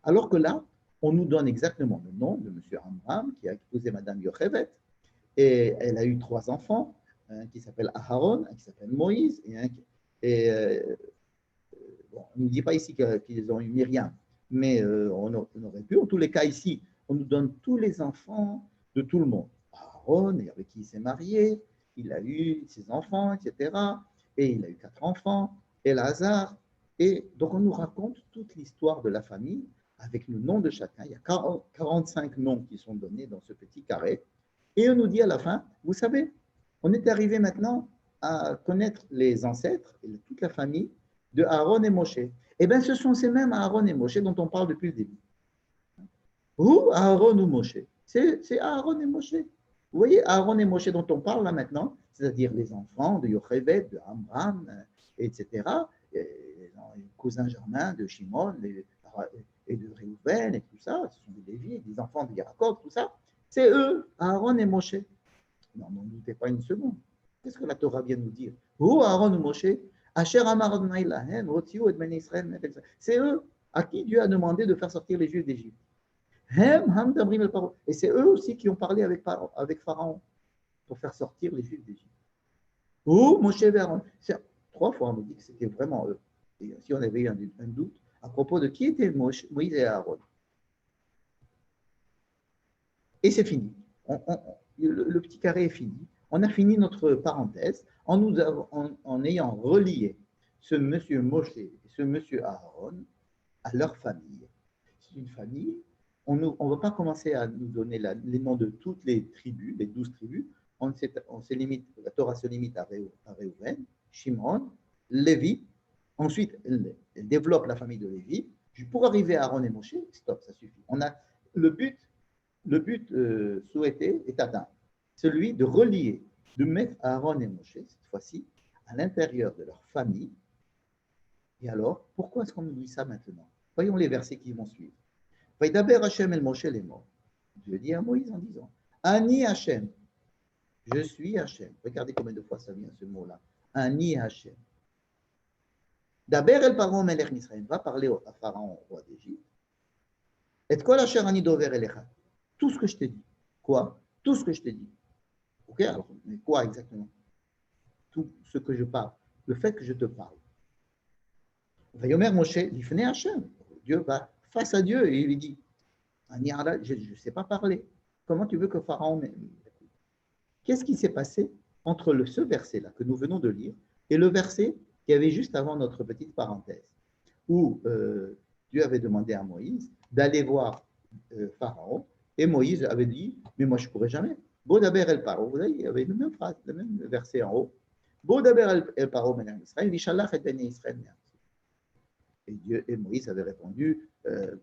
Alors que là, on nous donne exactement le nom de M. Amram, qui a épousé Mme Yochevet, et elle a eu 3 enfants, un qui s'appelle Aharon, un qui s'appelle Moïse, bon, on ne dit pas ici qu'ils ont eu Myriam, mais on aurait pu. En tous les cas, ici, on nous donne tous les enfants de tout le monde. Aaron, avec qui il s'est marié, il a eu ses enfants, etc. Et il a eu 4 enfants, et Lazare. Et donc, on nous raconte toute l'histoire de la famille avec le nom de chacun. Il y a 45 noms qui sont donnés dans ce petit carré. Et on nous dit à la fin, vous savez, on est arrivé maintenant à connaître les ancêtres et toute la famille de Aaron et Moshe. Eh bien, ce sont ces mêmes Aaron et Moshe dont on parle depuis le début. Ou Aaron ou Moshe. C'est Aaron et Moshe. Vous voyez, Aaron et Moshe dont on parle là maintenant, c'est-à-dire les enfants de Yochevet, de Amram, etc., les cousins germains de Shimon et de Réhouven et tout ça, ce sont des Lévis, des enfants de Jacob, tout ça, c'est eux, Aaron et Moshe. Non, n'en doutez pas une seconde. Qu'est-ce que la Torah vient nous dire? Ou Aaron ou Moshe, Asher Amar Adonai Lahem, Rotziu et Ben Israël. C'est eux à qui Dieu a demandé de faire sortir les Juifs d'Égypte. Et c'est eux aussi qui ont parlé avec Pharaon pour faire sortir les Juifs d'Égypte. Ou Moshe et Aaron. 3 fois on nous dit que c'était vraiment eux. Et si on avait eu un doute à propos de qui étaient Moïse et Aaron. Et c'est fini. Le petit carré est fini. On a fini notre parenthèse en ayant relié ce monsieur Moshe et ce monsieur Aaron à leur famille. C'est une famille. On ne va pas commencer à nous donner les noms de toutes les tribus, les 12 tribus. La Torah se limite à Réhouven, Shimon, Lévi. Ensuite, elle développe la famille de Lévi. Pour arriver à Aaron et Moshe, stop, ça suffit. Le but souhaité est atteint. Celui de relier, de mettre Aaron et Moshe, cette fois-ci, à l'intérieur de leur famille. Et alors, pourquoi est-ce qu'on nous dit ça maintenant? Voyons les versets qui vont suivre. Vaidaber Hashem el Moshe les morts. Dieu dit à Moïse en disant, Ani Hashem, je suis Hashem. Regardez combien de fois ça vient ce mot-là. Ani Hashem. Daber el Paro melech Israël, va parler à Pharaon, roi d'Égypte. Et kol asher ani dover elecha. Tout ce que je t'ai dit. Quoi? Tout ce que je t'ai dit. Ok, alors, mais quoi exactement? Tout ce que je parle. Le fait que je te parle. Vayomer Moshe, l'ifne Hashem. Dieu va face à Dieu et il lui dit, je ne sais pas parler. Comment tu veux que Pharaon m'écoute? Qu'est-ce qui s'est passé entre ce verset-là que nous venons de lire et le verset qui avait juste avant notre petite parenthèse, où Dieu avait demandé à Moïse d'aller voir Pharaon, et Moïse avait dit, mais moi je ne pourrais jamais. Bodaber el paro, vous voyez, il y avait la même phrase, le même verset en haut. Bodaber el paro ben Israël, vishalach et ben Israël. Et Moïse avait répondu,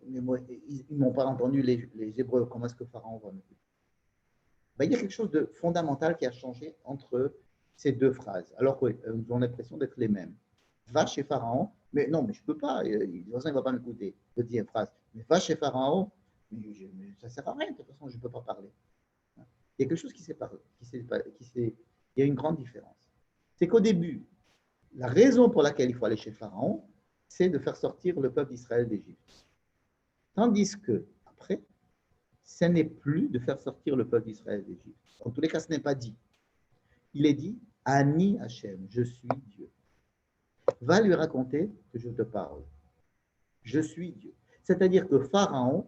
mais moi, ils n'ont pas entendu les Hébreux, comment est-ce que Pharaon va me dire? Il y a quelque chose de fondamental qui a changé entre ces 2 phrases, alors qu'elles ont l'impression d'être les mêmes. Va chez Pharaon, mais non, mais je ne peux pas, de toute façon, il ne va pas m'écouter. Deuxième phrase, mais va chez Pharaon, mais ça ne sert à rien, de toute façon, je ne peux pas parler. Il y a quelque chose qui s'est parlé, il y a une grande différence. C'est qu'au début, la raison pour laquelle il faut aller chez Pharaon, c'est de faire sortir le peuple d'Israël d'Égypte. Tandis que, après, ce n'est plus de faire sortir le peuple d'Israël d'Égypte. En tous les cas, ce n'est pas dit. Il est dit, Ani Hashem, je suis Dieu. Va lui raconter que je te parle. Je suis Dieu. C'est-à-dire que Pharaon,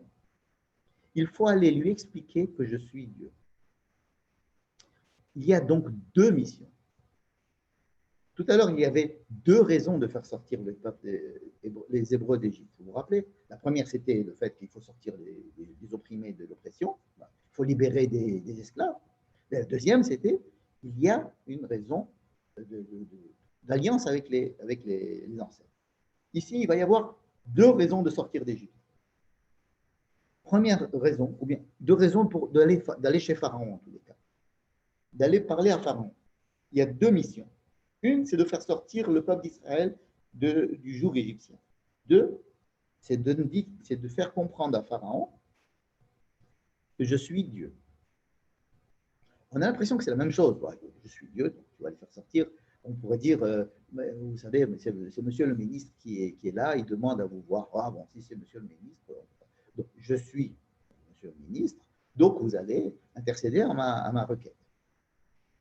il faut aller lui expliquer que je suis Dieu. Il y a donc 2 missions. Tout à l'heure, il y avait 2 raisons de faire sortir le peuple, les Hébreux d'Égypte. Vous vous rappelez? La première, c'était le fait qu'il faut sortir les opprimés de l'oppression. Il faut libérer des esclaves. La deuxième, c'était il y a une raison d'alliance avec les ancêtres. Ici, il va y avoir 2 raisons de sortir d'Égypte. Première raison, ou bien 2 raisons d'aller chez Pharaon en tous les cas. D'aller parler à Pharaon. Il y a 2 missions. Une, c'est de faire sortir le peuple d'Israël du joug égyptien. 2, c'est de faire comprendre à Pharaon que je suis Dieu. On a l'impression que c'est la même chose. Ouais, je suis Dieu, donc tu vas les faire sortir. On pourrait dire, vous savez, c'est monsieur le ministre qui est là, il demande à vous voir. Ah bon, si c'est monsieur le ministre, donc je suis monsieur le ministre, donc vous allez intercéder à ma requête.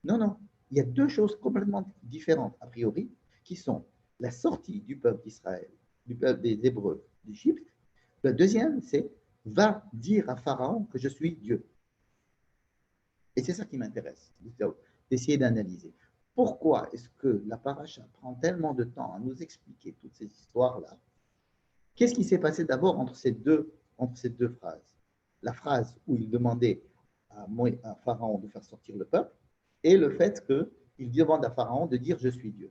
Non, non, il y a deux choses complètement différentes, a priori, qui sont la sortie du peuple d'Israël, du peuple des Hébreux d'Égypte. La deuxième, c'est va dire à Pharaon que je suis Dieu. Et c'est ça qui m'intéresse, d'essayer d'analyser. Pourquoi est-ce que la paracha prend tellement de temps à nous expliquer toutes ces histoires-là? Qu'est-ce qui s'est passé d'abord entre ces deux phrases? La phrase où il demandait à Pharaon de faire sortir le peuple et le fait qu'il demande à Pharaon de dire « je suis Dieu ».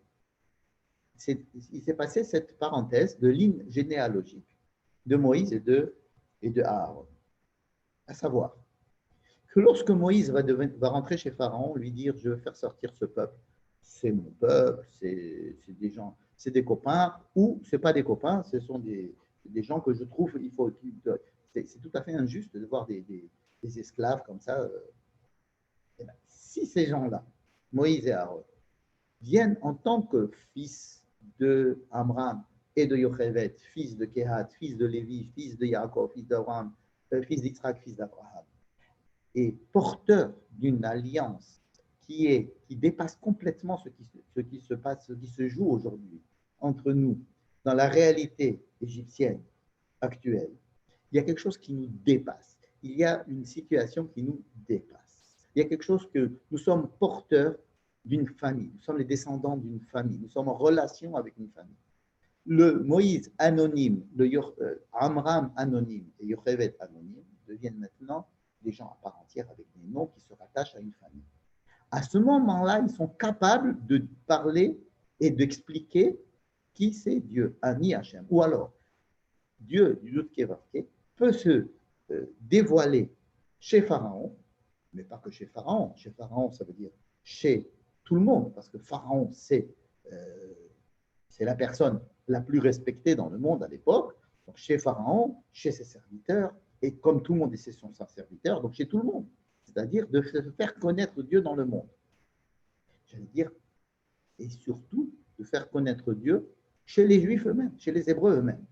Il s'est passé cette parenthèse de ligne généalogique de Moïse et de Aaron. À savoir que lorsque Moïse va rentrer chez Pharaon, lui dire « je veux faire sortir ce peuple », c'est mon peuple, c'est des gens, c'est des copains, ou ce n'est pas des copains, ce sont des gens que je trouve, c'est tout à fait injuste de voir des esclaves comme ça. Et bien, si ces gens-là, Moïse et Aaron, viennent en tant que fils de Amram et de Yochevet, fils de Kehat, fils de Lévi, fils de Yaakov, fils d'Abraham, fils d'Israël, fils d'Abraham, et porteur d'une alliance qui dépasse complètement ce qui se passe, ce qui se joue aujourd'hui entre nous, dans la réalité égyptienne actuelle. Il y a quelque chose qui nous dépasse. Il y a une situation qui nous dépasse. Il y a quelque chose que nous sommes porteurs d'une famille. Nous sommes les descendants d'une famille. Nous sommes en relation avec une famille. Le Moïse anonyme, le Amram anonyme et Yochevet anonyme deviennent maintenant des gens à part entière avec des noms qui se rattachent à une famille. À ce moment-là, ils sont capables de parler et d'expliquer qui c'est Dieu, Ani Hachem. Ou alors, Dieu du Yud-Keh-Vav-Keh peut se dévoiler chez Pharaon, mais pas que chez Pharaon. Chez Pharaon, ça veut dire chez tout le monde, parce que Pharaon, c'est la personne la plus respectée dans le monde à l'époque. Donc chez Pharaon, chez ses serviteurs, et comme tout le monde est son serviteur, donc chez tout le monde. C'est-à-dire de se faire connaître Dieu dans le monde. J'allais dire, et surtout de faire connaître Dieu chez les Juifs eux-mêmes, chez les Hébreux eux-mêmes.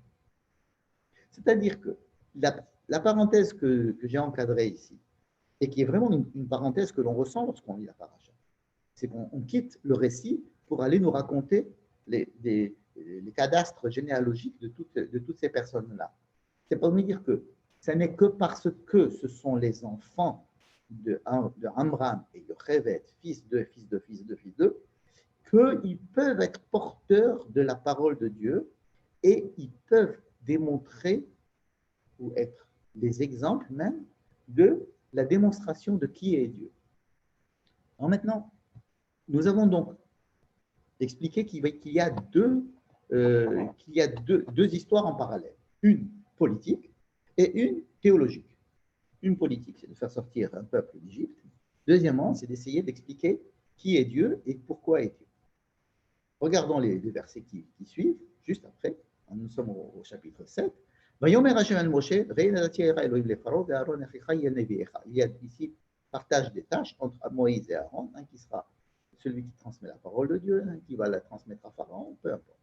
C'est-à-dire que la parenthèse que j'ai encadrée ici, et qui est vraiment une parenthèse que l'on ressent lorsqu'on lit la paracha, c'est qu'on quitte le récit pour aller nous raconter les cadastres généalogiques de toutes ces personnes-là. C'est pour nous dire que ce n'est que parce que ce sont les enfants de Amram et Yochevet, fils d'eux, qu'ils peuvent être porteurs de la parole de Dieu et ils peuvent démontrer ou être les exemples même de la démonstration de qui est Dieu. Alors maintenant, nous avons donc expliqué qu'il y a deux histoires en parallèle. Une politique et une théologique. Une politique, c'est de faire sortir un peuple d'Égypte. Deuxièmement, c'est d'essayer d'expliquer qui est Dieu et pourquoi est Dieu. Regardons les versets qui suivent, juste après. Nous sommes au chapitre 7. Il y a ici partage des tâches entre Moïse et Aaron, un qui sera celui qui transmet la parole de Dieu, un qui va la transmettre à Pharaon, peu importe.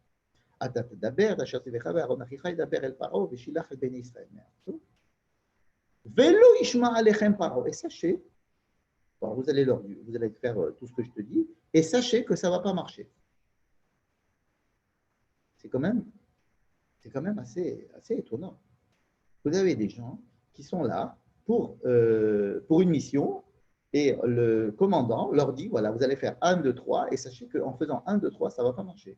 Et sachez, vous allez faire tout ce que je te dis, et sachez que ça ne va pas marcher. C'est quand même assez étonnant. Vous avez des gens qui sont là pour une mission et le commandant leur dit, voilà, vous allez faire 1, 2, 3 et sachez qu'en faisant 1, 2, 3, ça ne va pas marcher.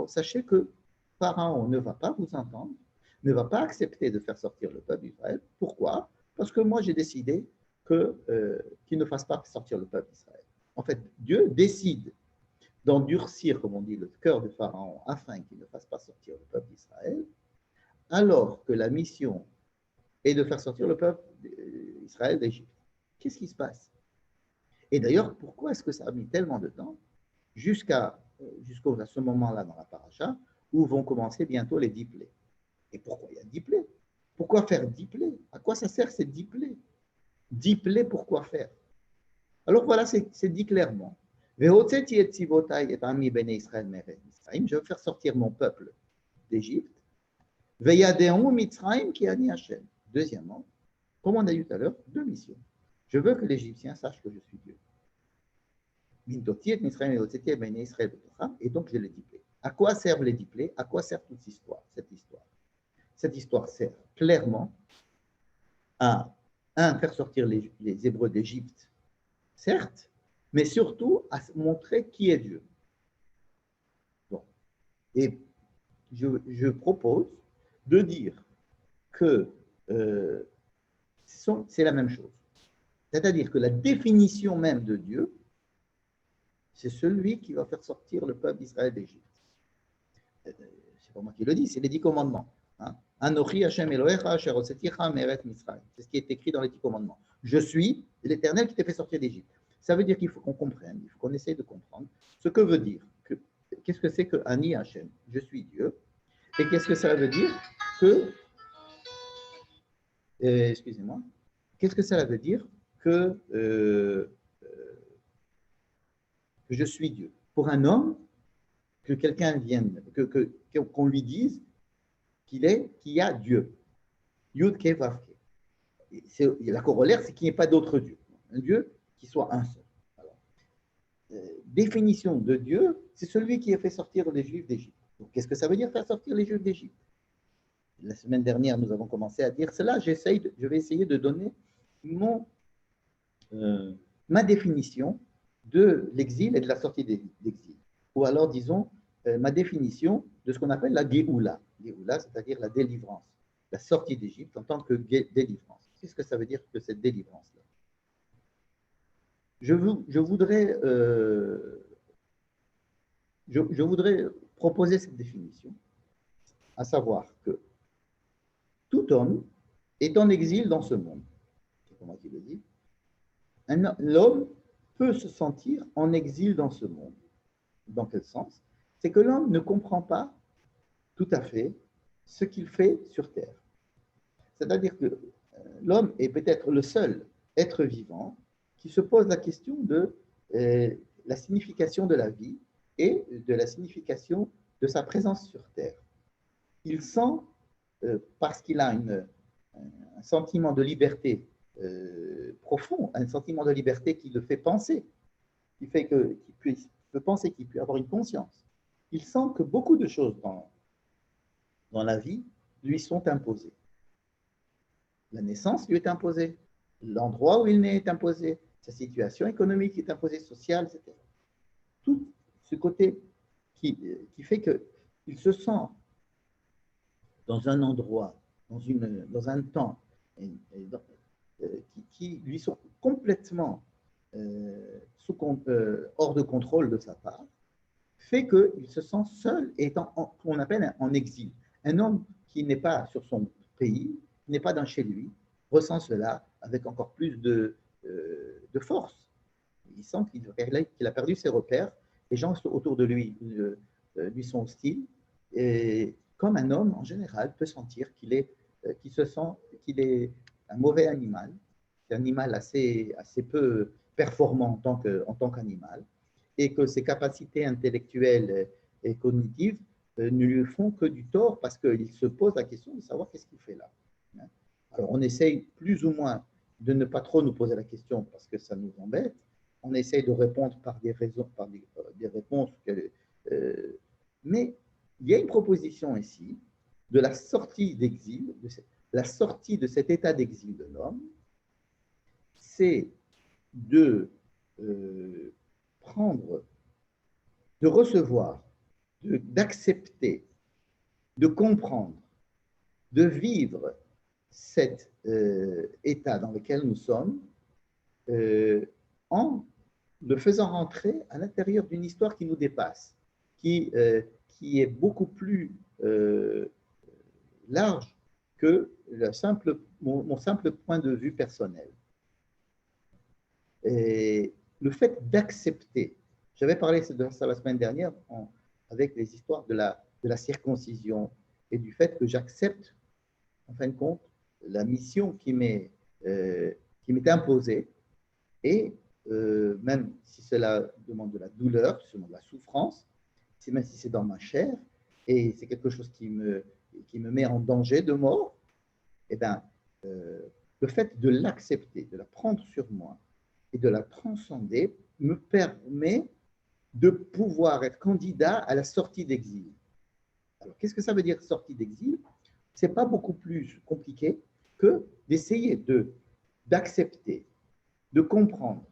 Sachez que Pharaon ne va pas vous entendre, ne va pas accepter de faire sortir le peuple d'Israël. Pourquoi? Parce que moi, j'ai décidé qu'il ne fasse pas sortir le peuple d'Israël. En fait, Dieu décide d'endurcir, comme on dit, le cœur de Pharaon afin qu'il ne fasse pas sortir le peuple d'Israël, alors que la mission est de faire sortir le peuple d'Israël d'Égypte. Qu'est-ce qui se passe? Et d'ailleurs, pourquoi est-ce que ça a mis tellement de temps jusqu'à ce moment-là dans la paracha, où vont commencer bientôt les 10 plaies. Et pourquoi il y a 10 plaies? Pourquoi faire 10 plaies? À quoi ça sert ces 10 plaies? 10 plaies, pourquoi faire? Alors voilà, c'est dit clairement. Je veux faire sortir mon peuple d'Égypte. Deuxièmement, comme on a dit tout à l'heure, deux missions. Je veux que l'Égyptien sache que je suis Dieu. Et donc je les 10 plaies. À quoi servent les 10 plaies? À quoi sert toute cette histoire? Cette histoire sert clairement à, faire sortir les Hébreux d'Égypte, certes, mais surtout à montrer qui est Dieu. Bon. Et je propose de dire que c'est la même chose. C'est-à-dire que la définition même de Dieu, c'est celui qui va faire sortir le peuple d'Israël d'Égypte. C'est pas moi qui le dis, c'est les 10 commandements. Anochi Hashem Elohecha asher hotzeticha me'eretz Mitzrayim. C'est ce qui est écrit dans les 10 commandements. Je suis l'Éternel qui t'a fait sortir d'Égypte. Ça veut dire qu'il faut qu'on comprenne, il faut qu'on essaye de comprendre ce que veut dire. Qu'est-ce que c'est que Ani Hashem? Je suis Dieu. Et qu'est-ce que ça veut dire que, excusez-moi, qu'est-ce que ça veut dire que je suis Dieu? Pour un homme, que quelqu'un vienne, qu'on lui dise qu'il y a Dieu. Yud Ke Vav Ke. La corollaire, c'est qu'il n'y ait pas d'autre Dieu. Un Dieu qui soit un seul. Alors, définition de Dieu, c'est celui qui a fait sortir les Juifs d'Égypte. Donc, qu'est-ce que ça veut dire faire sortir les Juifs d'Égypte? La semaine dernière, nous avons commencé à dire cela. Je vais essayer de donner ma définition de l'exil et de la sortie d'exil. Ou alors, disons, ma définition de ce qu'on appelle la Géoula. Géoula, c'est-à-dire la délivrance, la sortie d'Égypte en tant que délivrance. Qu'est-ce que ça veut dire que cette délivrance-là? Je voudrais proposer cette définition, à savoir que tout homme est en exil dans ce monde. C'est comment il le dit. L'homme peut se sentir en exil dans ce monde. Dans quel sens? C'est que l'homme ne comprend pas tout à fait ce qu'il fait sur Terre. C'est-à-dire que l'homme est peut-être le seul être vivant qui se pose la question de la signification de la vie et de la signification de sa présence sur Terre. Il sent, parce qu'il a un sentiment de liberté profond, un sentiment de liberté qui le fait penser, qui fait qu'il peut penser, qu'il peut avoir une conscience. Il sent que beaucoup de choses dans la vie lui sont imposées. La naissance lui est imposée, l'endroit où il naît est imposé, sa situation économique est imposée, sociale, etc. Tout ce côté qui fait qu'il se sent dans un endroit, dans un temps, qui lui sont complètement hors de contrôle de sa part, fait qu'il se sent seul et qu'on appelle en exil. Un homme qui n'est pas sur son pays, qui n'est pas dans chez lui, ressent cela avec encore plus de force. Il sent qu'il a perdu ses repères, les gens autour de lui lui sont hostiles, et comme un homme en général peut sentir qu'il se sent qu'il est un mauvais animal, un animal assez peu performant en tant qu'animal, et que ses capacités intellectuelles et cognitives ne lui font que du tort parce qu'il se pose la question de savoir qu'est-ce qu'il fait là. Alors on essaye plus ou moins de ne pas trop nous poser la question parce que ça nous embête. On essaye de répondre par des réponses. Mais il y a une proposition ici de la sortie d'exil, la sortie de cet état d'exil de l'homme, c'est de de recevoir, d'accepter, de comprendre, de vivre cet état dans lequel nous sommes en le faisant rentrer à l'intérieur d'une histoire qui nous dépasse, qui est beaucoup plus large que mon simple point de vue personnel. Et le fait d'accepter, j'avais parlé de ça la semaine dernière avec les histoires de de la circoncision et du fait que j'accepte, en fin de compte, la mission qui m'est imposée. Et même si cela demande de la douleur, de la souffrance, même si c'est dans ma chair, et c'est quelque chose qui me met en danger de mort, eh bien, le fait de l'accepter, de la prendre sur moi et de la transcender me permet de pouvoir être candidat à la sortie d'exil. Alors, qu'est-ce que ça veut dire sortie d'exil? Ce n'est pas beaucoup plus compliqué que d'essayer d'accepter, de comprendre,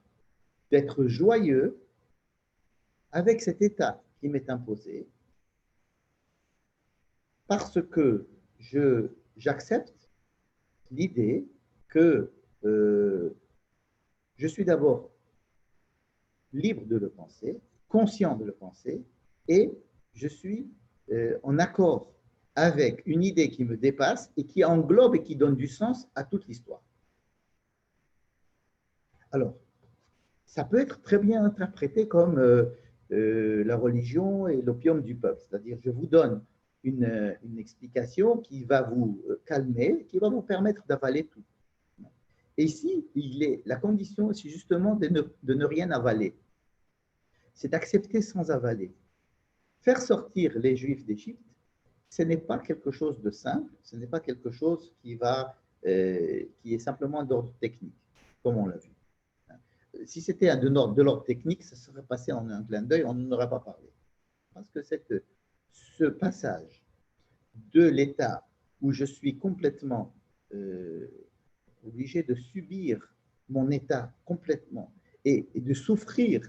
d'être joyeux avec cet état qui m'est imposé parce que j'accepte l'idée que je suis d'abord libre de le penser, conscient de le penser, et je suis en accord avec une idée qui me dépasse et qui englobe et qui donne du sens à toute l'histoire. Alors, ça peut être très bien interprété comme la religion et l'opium du peuple, c'est-à-dire je vous donne une explication qui va vous calmer, qui va vous permettre d'avaler tout. Et ici, la condition, c'est justement de ne rien avaler. C'est d'accepter sans avaler. Faire sortir les Juifs d'Égypte, ce n'est pas quelque chose de simple, ce n'est pas quelque chose qui est simplement d'ordre technique, comme on l'a vu. Si c'était de l'ordre technique, ça serait passé en un clin d'œil, on n'en aurait pas parlé. Parce que ce passage de l'état où je suis complètement obligé de subir mon état complètement et de souffrir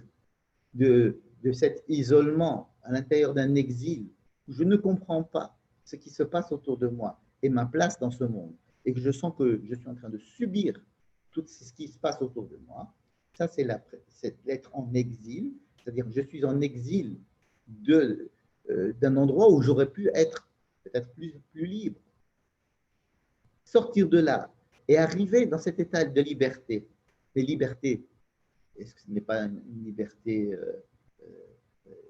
de cet isolement à l'intérieur d'un exil où je ne comprends pas ce qui se passe autour de moi et ma place dans ce monde, et que je sens que je suis en train de subir tout ce qui se passe autour de moi, ça c'est l'être en exil, c'est-à-dire que je suis en exil d'un endroit où j'aurais pu être peut-être plus libre. Sortir de là et arriver dans cet état de liberté. Mais liberté, est-ce que ce n'est pas une liberté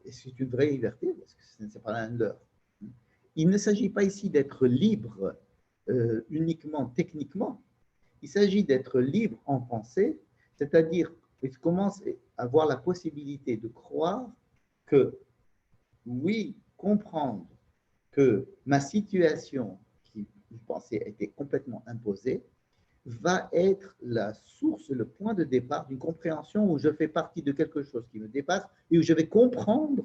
est-ce que c'est une vraie liberté? Parce que ce n'est pas l'un de l'autre. Il ne s'agit pas ici d'être libre uniquement techniquement. Il s'agit d'être libre en pensée, c'est-à-dire que je commence à avoir la possibilité de croire que, oui, comprendre que ma situation, qui je pensais était complètement imposée, va être la source, le point de départ d'une compréhension où je fais partie de quelque chose qui me dépasse et où je vais comprendre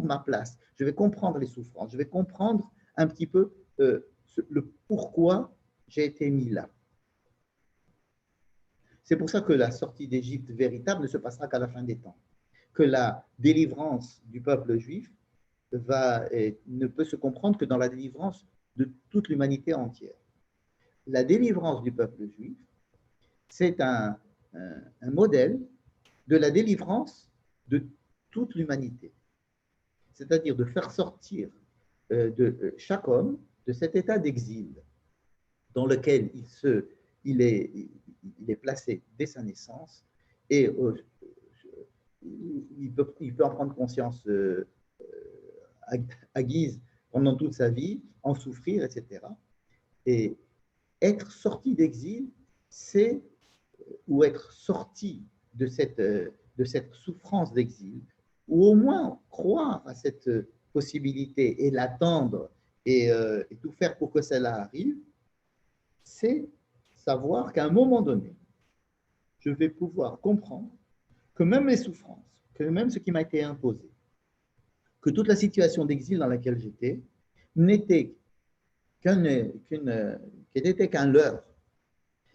ma place, je vais comprendre les souffrances, je vais comprendre un petit peu le pourquoi j'ai été mis là. C'est pour ça que la sortie d'Égypte véritable ne se passera qu'à la fin des temps, que la délivrance du peuple juif ne peut se comprendre que dans la délivrance de toute l'humanité entière. La délivrance du peuple juif, c'est un modèle de la délivrance de toute l'humanité. C'est-à-dire de faire sortir chaque homme de cet état d'exil dans lequel il est placé dès sa naissance et il peut en prendre conscience à guise pendant toute sa vie, en souffrir, etc. Et être sorti d'exil, c'est ou être sorti de cette souffrance d'exil, ou au moins croire à cette possibilité et l'attendre et tout faire pour que cela arrive, c'est savoir qu'à un moment donné, je vais pouvoir comprendre que même mes souffrances, que même ce qui m'a été imposé, que toute la situation d'exil dans laquelle j'étais n'était qu'un leurre,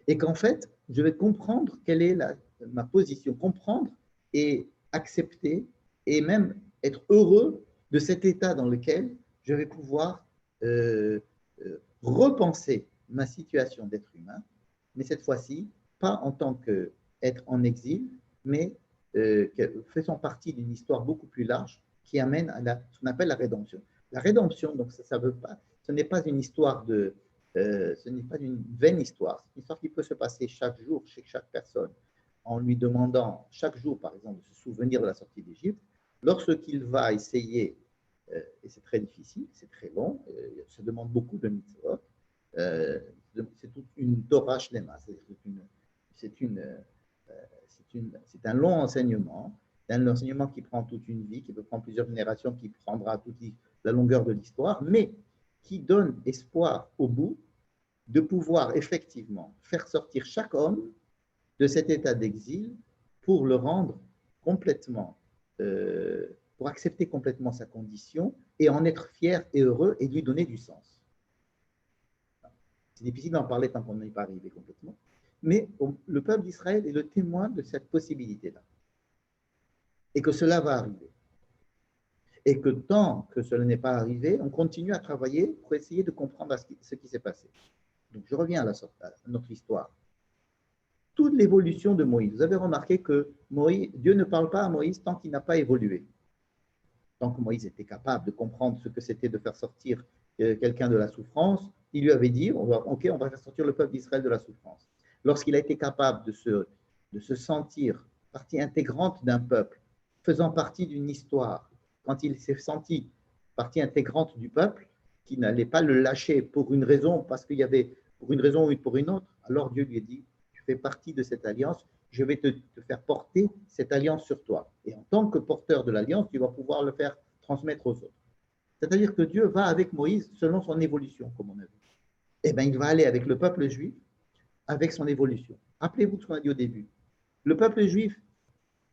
et qu'en fait, je vais comprendre quelle est ma position, comprendre et accepter et même être heureux de cet état dans lequel je vais pouvoir repenser ma situation d'être humain, mais cette fois-ci, pas en tant qu'être en exil, mais faisant partie d'une histoire beaucoup plus large qui amène à ce qu'on appelle la rédemption. La rédemption, donc ça veut pas, ce n'est pas une histoire ce n'est pas une vaine histoire, c'est une histoire qui peut se passer chaque jour chez chaque personne, en lui demandant chaque jour, par exemple, de se souvenir de la sortie d'Égypte, lorsqu'il va essayer et c'est très difficile, c'est très long, ça demande beaucoup de mitzvot. C'est toute une Torah shlema, c'est un long enseignement, c'est un enseignement qui prend toute une vie, qui peut prendre plusieurs générations, qui prendra toute la longueur de l'histoire, mais qui donne espoir au bout de pouvoir effectivement faire sortir chaque homme de cet état d'exil pour le rendre complètement, pour accepter complètement sa condition et en être fier et heureux et lui donner du sens. C'est difficile d'en parler tant qu'on n'est pas arrivé complètement, mais le peuple d'Israël est le témoin de cette possibilité-là et que cela va arriver. Et que tant que cela n'est pas arrivé, on continue à travailler pour essayer de comprendre ce qui s'est passé. Donc, je reviens à notre histoire. Toute l'évolution de Moïse. Vous avez remarqué que Dieu ne parle pas à Moïse tant qu'il n'a pas évolué. Tant que Moïse était capable de comprendre ce que c'était de faire sortir quelqu'un de la souffrance, il lui avait dit, OK, on va faire sortir le peuple d'Israël de la souffrance. Lorsqu'il a été capable de se sentir partie intégrante d'un peuple, faisant partie d'une histoire, quand il s'est senti partie intégrante du peuple, qui n'allait pas le lâcher pour une raison, parce qu'il y avait pour une raison ou pour une autre, alors Dieu lui a dit, tu fais partie de cette alliance, je vais te faire porter cette alliance sur toi. Et en tant que porteur de l'alliance, tu vas pouvoir le faire transmettre aux autres. C'est-à-dire que Dieu va avec Moïse selon son évolution, comme on a vu. Eh bien, il va aller avec le peuple juif avec son évolution. Rappelez-vous ce qu'on a dit au début. Le peuple juif,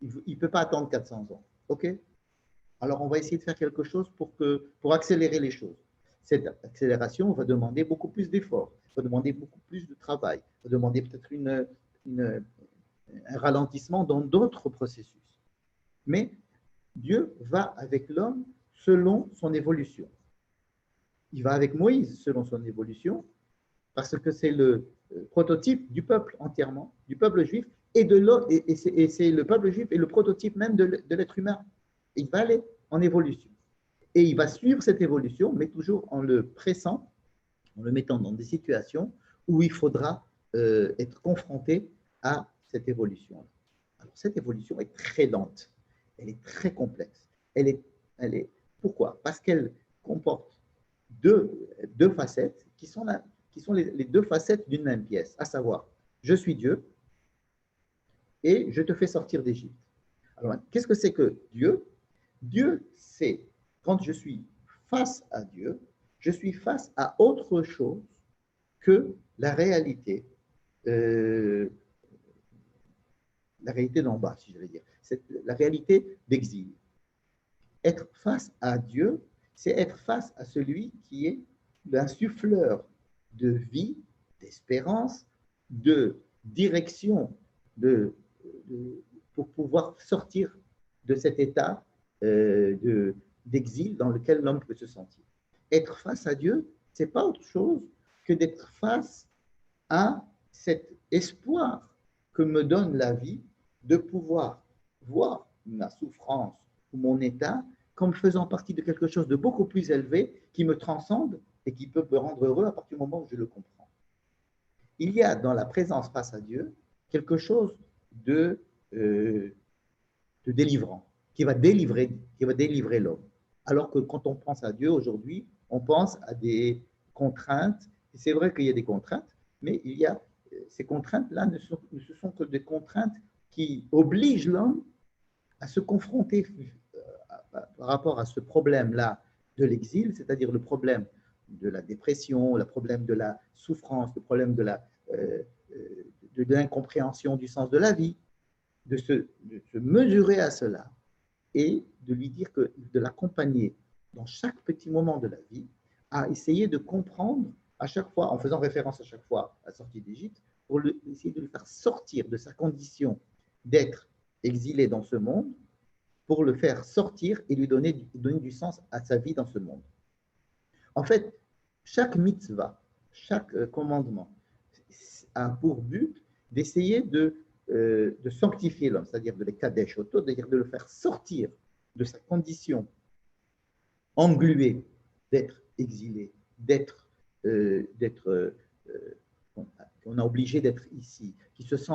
il ne peut pas attendre 400 ans. OK? Alors, on va essayer de faire quelque chose pour accélérer les choses. Cette accélération va demander beaucoup plus d'efforts, va demander beaucoup plus de travail, va demander peut-être un ralentissement dans d'autres processus. Mais Dieu va avec l'homme selon son évolution. Il va avec Moïse selon son évolution, parce que c'est le prototype du peuple entièrement, du peuple juif, et c'est le peuple juif est le prototype même de l'être humain. Il va aller en évolution. Et il va suivre cette évolution, mais toujours en le pressant, en le mettant dans des situations où il faudra être confronté à cette évolution. Alors, cette évolution est très lente, elle est très complexe. Pourquoi? Parce qu'elle comporte deux facettes qui sont les deux facettes d'une même pièce, à savoir, je suis Dieu et je te fais sortir d'Égypte. Alors, qu'est-ce que c'est que Dieu? Dieu, c'est quand je suis face à Dieu, je suis face à autre chose que la réalité d'en bas, si je vais dire. C'est la réalité d'exil. Être face à Dieu, c'est être face à celui qui est l'insuffleur de vie, d'espérance, de direction, pour pouvoir sortir de cet état d'exil dans lequel l'homme peut se sentir. Être face à Dieu, ce n'est pas autre chose que d'être face à cet espoir que me donne la vie de pouvoir voir ma souffrance ou mon état comme faisant partie de quelque chose de beaucoup plus élevé qui me transcende et qui peut me rendre heureux à partir du moment où je le comprends. Il y a dans la présence face à Dieu quelque chose de délivrant, qui va délivrer l'homme. Alors que quand on pense à Dieu aujourd'hui, on pense à des contraintes. Et c'est vrai qu'il y a des contraintes, mais il y a ces contraintes-là ne sont que des contraintes qui obligent l'homme à se confronter par rapport à ce problème-là de l'exil, c'est-à-dire le problème de la dépression, le problème de la souffrance, le problème de l'incompréhension du sens de la vie, de se mesurer à cela et de lui dire de l'accompagner dans chaque petit moment de la vie à essayer de comprendre à chaque fois, en faisant référence à chaque fois à la sortie d'Égypte, pour essayer de le faire sortir de sa condition d'être exilé dans ce monde, pour le faire sortir et lui donner du sens à sa vie dans ce monde. En fait, chaque mitzvah, chaque commandement a pour but d'essayer de sanctifier l'homme, c'est-à-dire de les kadesh auto, c'est-à-dire de le faire sortir de sa condition engluée d'être exilé, qu'on a obligé d'être ici, qui se sent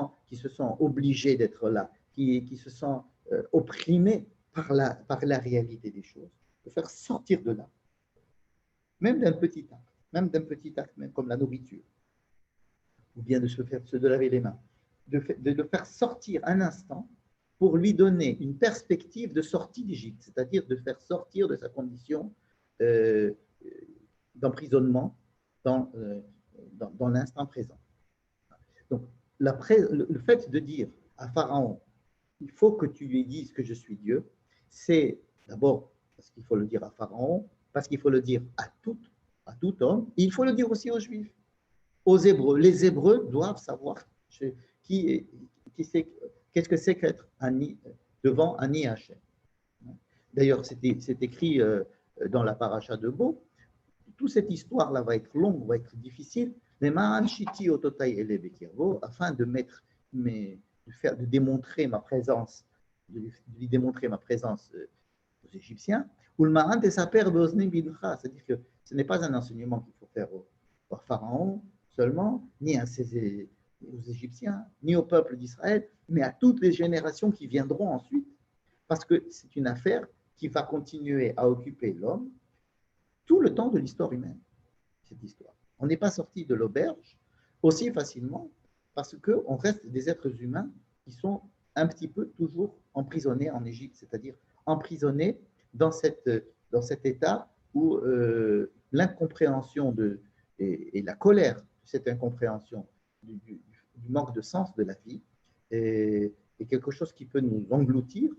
obligé d'être là, qui se sent opprimé par la réalité des choses, de faire sortir de là, même d'un petit acte, même comme la nourriture, ou bien de laver les mains, de le faire sortir un instant pour lui donner une perspective de sortie d'Égypte, c'est-à-dire de faire sortir de sa condition euh, d'emprisonnement dans l'instant présent. Donc, le fait de dire à Pharaon, il faut que tu lui dises que je suis Dieu, c'est d'abord parce qu'il faut le dire à Pharaon, parce qu'il faut le dire à tout homme, et il faut le dire aussi aux Juifs, aux Hébreux. Les Hébreux doivent savoir qu'est-ce que c'est qu'être devant un IHM. D'ailleurs, c'est écrit dans la paracha de Bo. Toute cette histoire-là va être longue, va être difficile, mais afin de démontrer ma présence, de lui démontrer ma présence aux Égyptiens, c'est-à-dire que ce n'est pas un enseignement qu'il faut faire au Pharaon seulement, ni aux Égyptiens, ni au peuple d'Israël, mais à toutes les générations qui viendront ensuite, parce que c'est une affaire qui va continuer à occuper l'homme tout le temps de l'histoire humaine, cette histoire. On n'est pas sorti de l'auberge aussi facilement parce qu'on reste des êtres humains qui sont un petit peu toujours emprisonnés en Égypte, c'est-à-dire emprisonnés dans cet état où l'incompréhension et la colère de cette incompréhension du manque de sens de la vie est quelque chose qui peut nous engloutir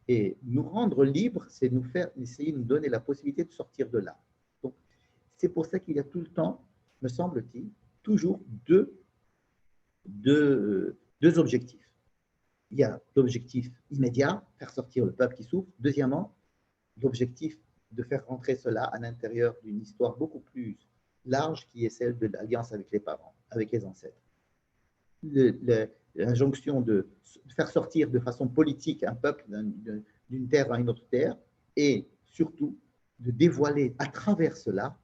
et nous rendre libres, c'est essayer de nous donner la possibilité de sortir de là. Donc, c'est pour ça qu'il y a tout le temps, me semble-t-il, toujours deux objectifs. Il y a l'objectif immédiat, faire sortir le peuple qui souffre. Deuxièmement, l'objectif de faire rentrer cela à l'intérieur d'une histoire beaucoup plus large qui est celle de l'alliance avec les parents, avec les ancêtres. L'injonction de faire sortir de façon politique un peuple d'une terre à une autre terre et surtout de dévoiler à travers cela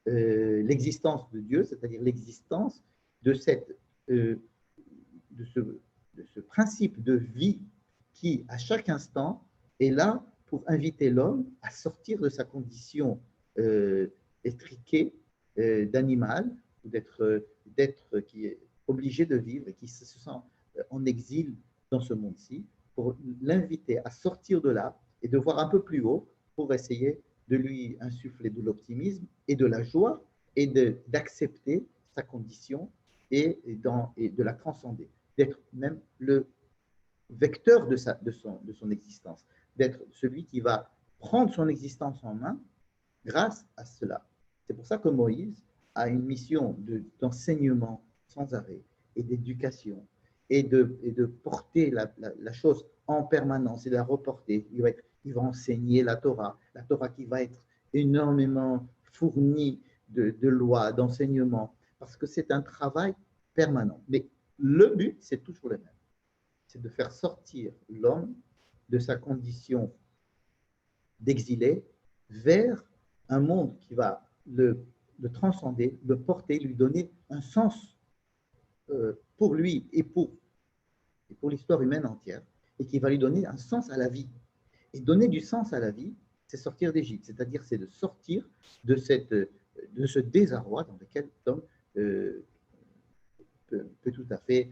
l'existence de Dieu, c'est-à-dire l'existence de ce principe de vie qui, à chaque instant, est là pour inviter l'homme à sortir de sa condition étriquée d'animal, ou d'être qui est obligé de vivre et qui se sent en exil dans ce monde-ci, pour l'inviter à sortir de là et de voir un peu plus haut pour essayer de lui insuffler de l'optimisme et de la joie et d'accepter sa condition et de la transcender, d'être même le vecteur de son existence, d'être celui qui va prendre son existence en main grâce à cela. C'est pour ça que Moïse a une mission d'enseignement sans arrêt et d'éducation et de porter la chose en permanence et de la reporter. Il va enseigner la Torah qui va être énormément fournie de lois, d'enseignements, parce que c'est un travail permanent. Mais le but, c'est toujours le même. C'est de faire sortir l'homme de sa condition d'exilé vers un monde qui va le transcender, le porter, lui donner un sens pour lui et pour l'histoire humaine entière, et qui va lui donner un sens à la vie. Et donner du sens à la vie, c'est sortir d'Égypte, c'est-à-dire c'est de sortir de ce désarroi dans lequel l'homme peut tout à fait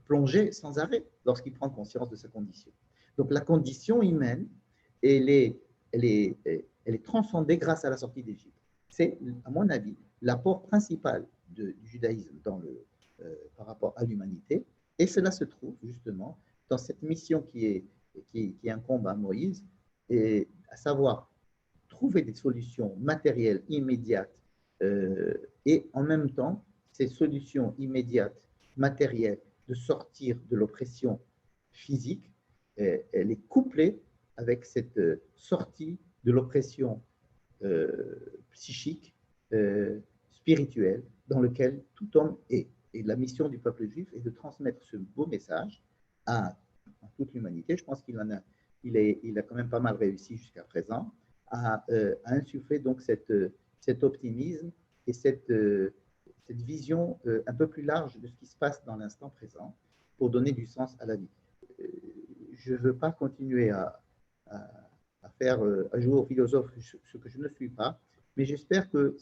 plonger sans arrêt lorsqu'il prend conscience de sa condition. Donc la condition humaine, elle est transcendée grâce à la sortie d'Égypte. C'est, à mon avis, l'apport principal du judaïsme par rapport à l'humanité, et cela se trouve justement dans cette mission qui incombe à Moïse, et à savoir trouver des solutions matérielles immédiates et en même temps, ces solutions immédiates, matérielles, de sortir de l'oppression physique, elle est couplée avec cette sortie de l'oppression psychique, spirituelle, dans lequel tout homme est. Et la mission du peuple juif est de transmettre ce beau message à toute l'humanité. Je pense qu'il a quand même pas mal réussi jusqu'à présent à insuffler donc cet optimisme et cette vision un peu plus large de ce qui se passe dans l'instant présent pour donner du sens à la vie. Je ne veux pas continuer à faire à jour au philosophe ce que je ne suis pas, mais j'espère que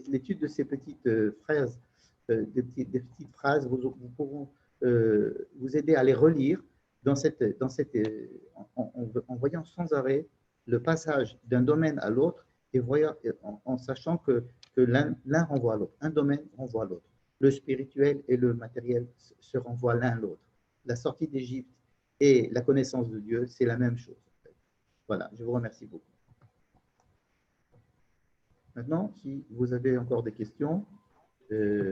l'étude de ces petites phrases, des petites phrases vous pourront vous aider à les relire en voyant sans arrêt le passage d'un domaine à l'autre et en sachant que l'un renvoie à l'autre, un domaine renvoie à l'autre. Le spirituel et le matériel se renvoient l'un à l'autre. La sortie d'Égypte et la connaissance de Dieu, c'est la même chose. Voilà, je vous remercie beaucoup. Maintenant, si vous avez encore des questions,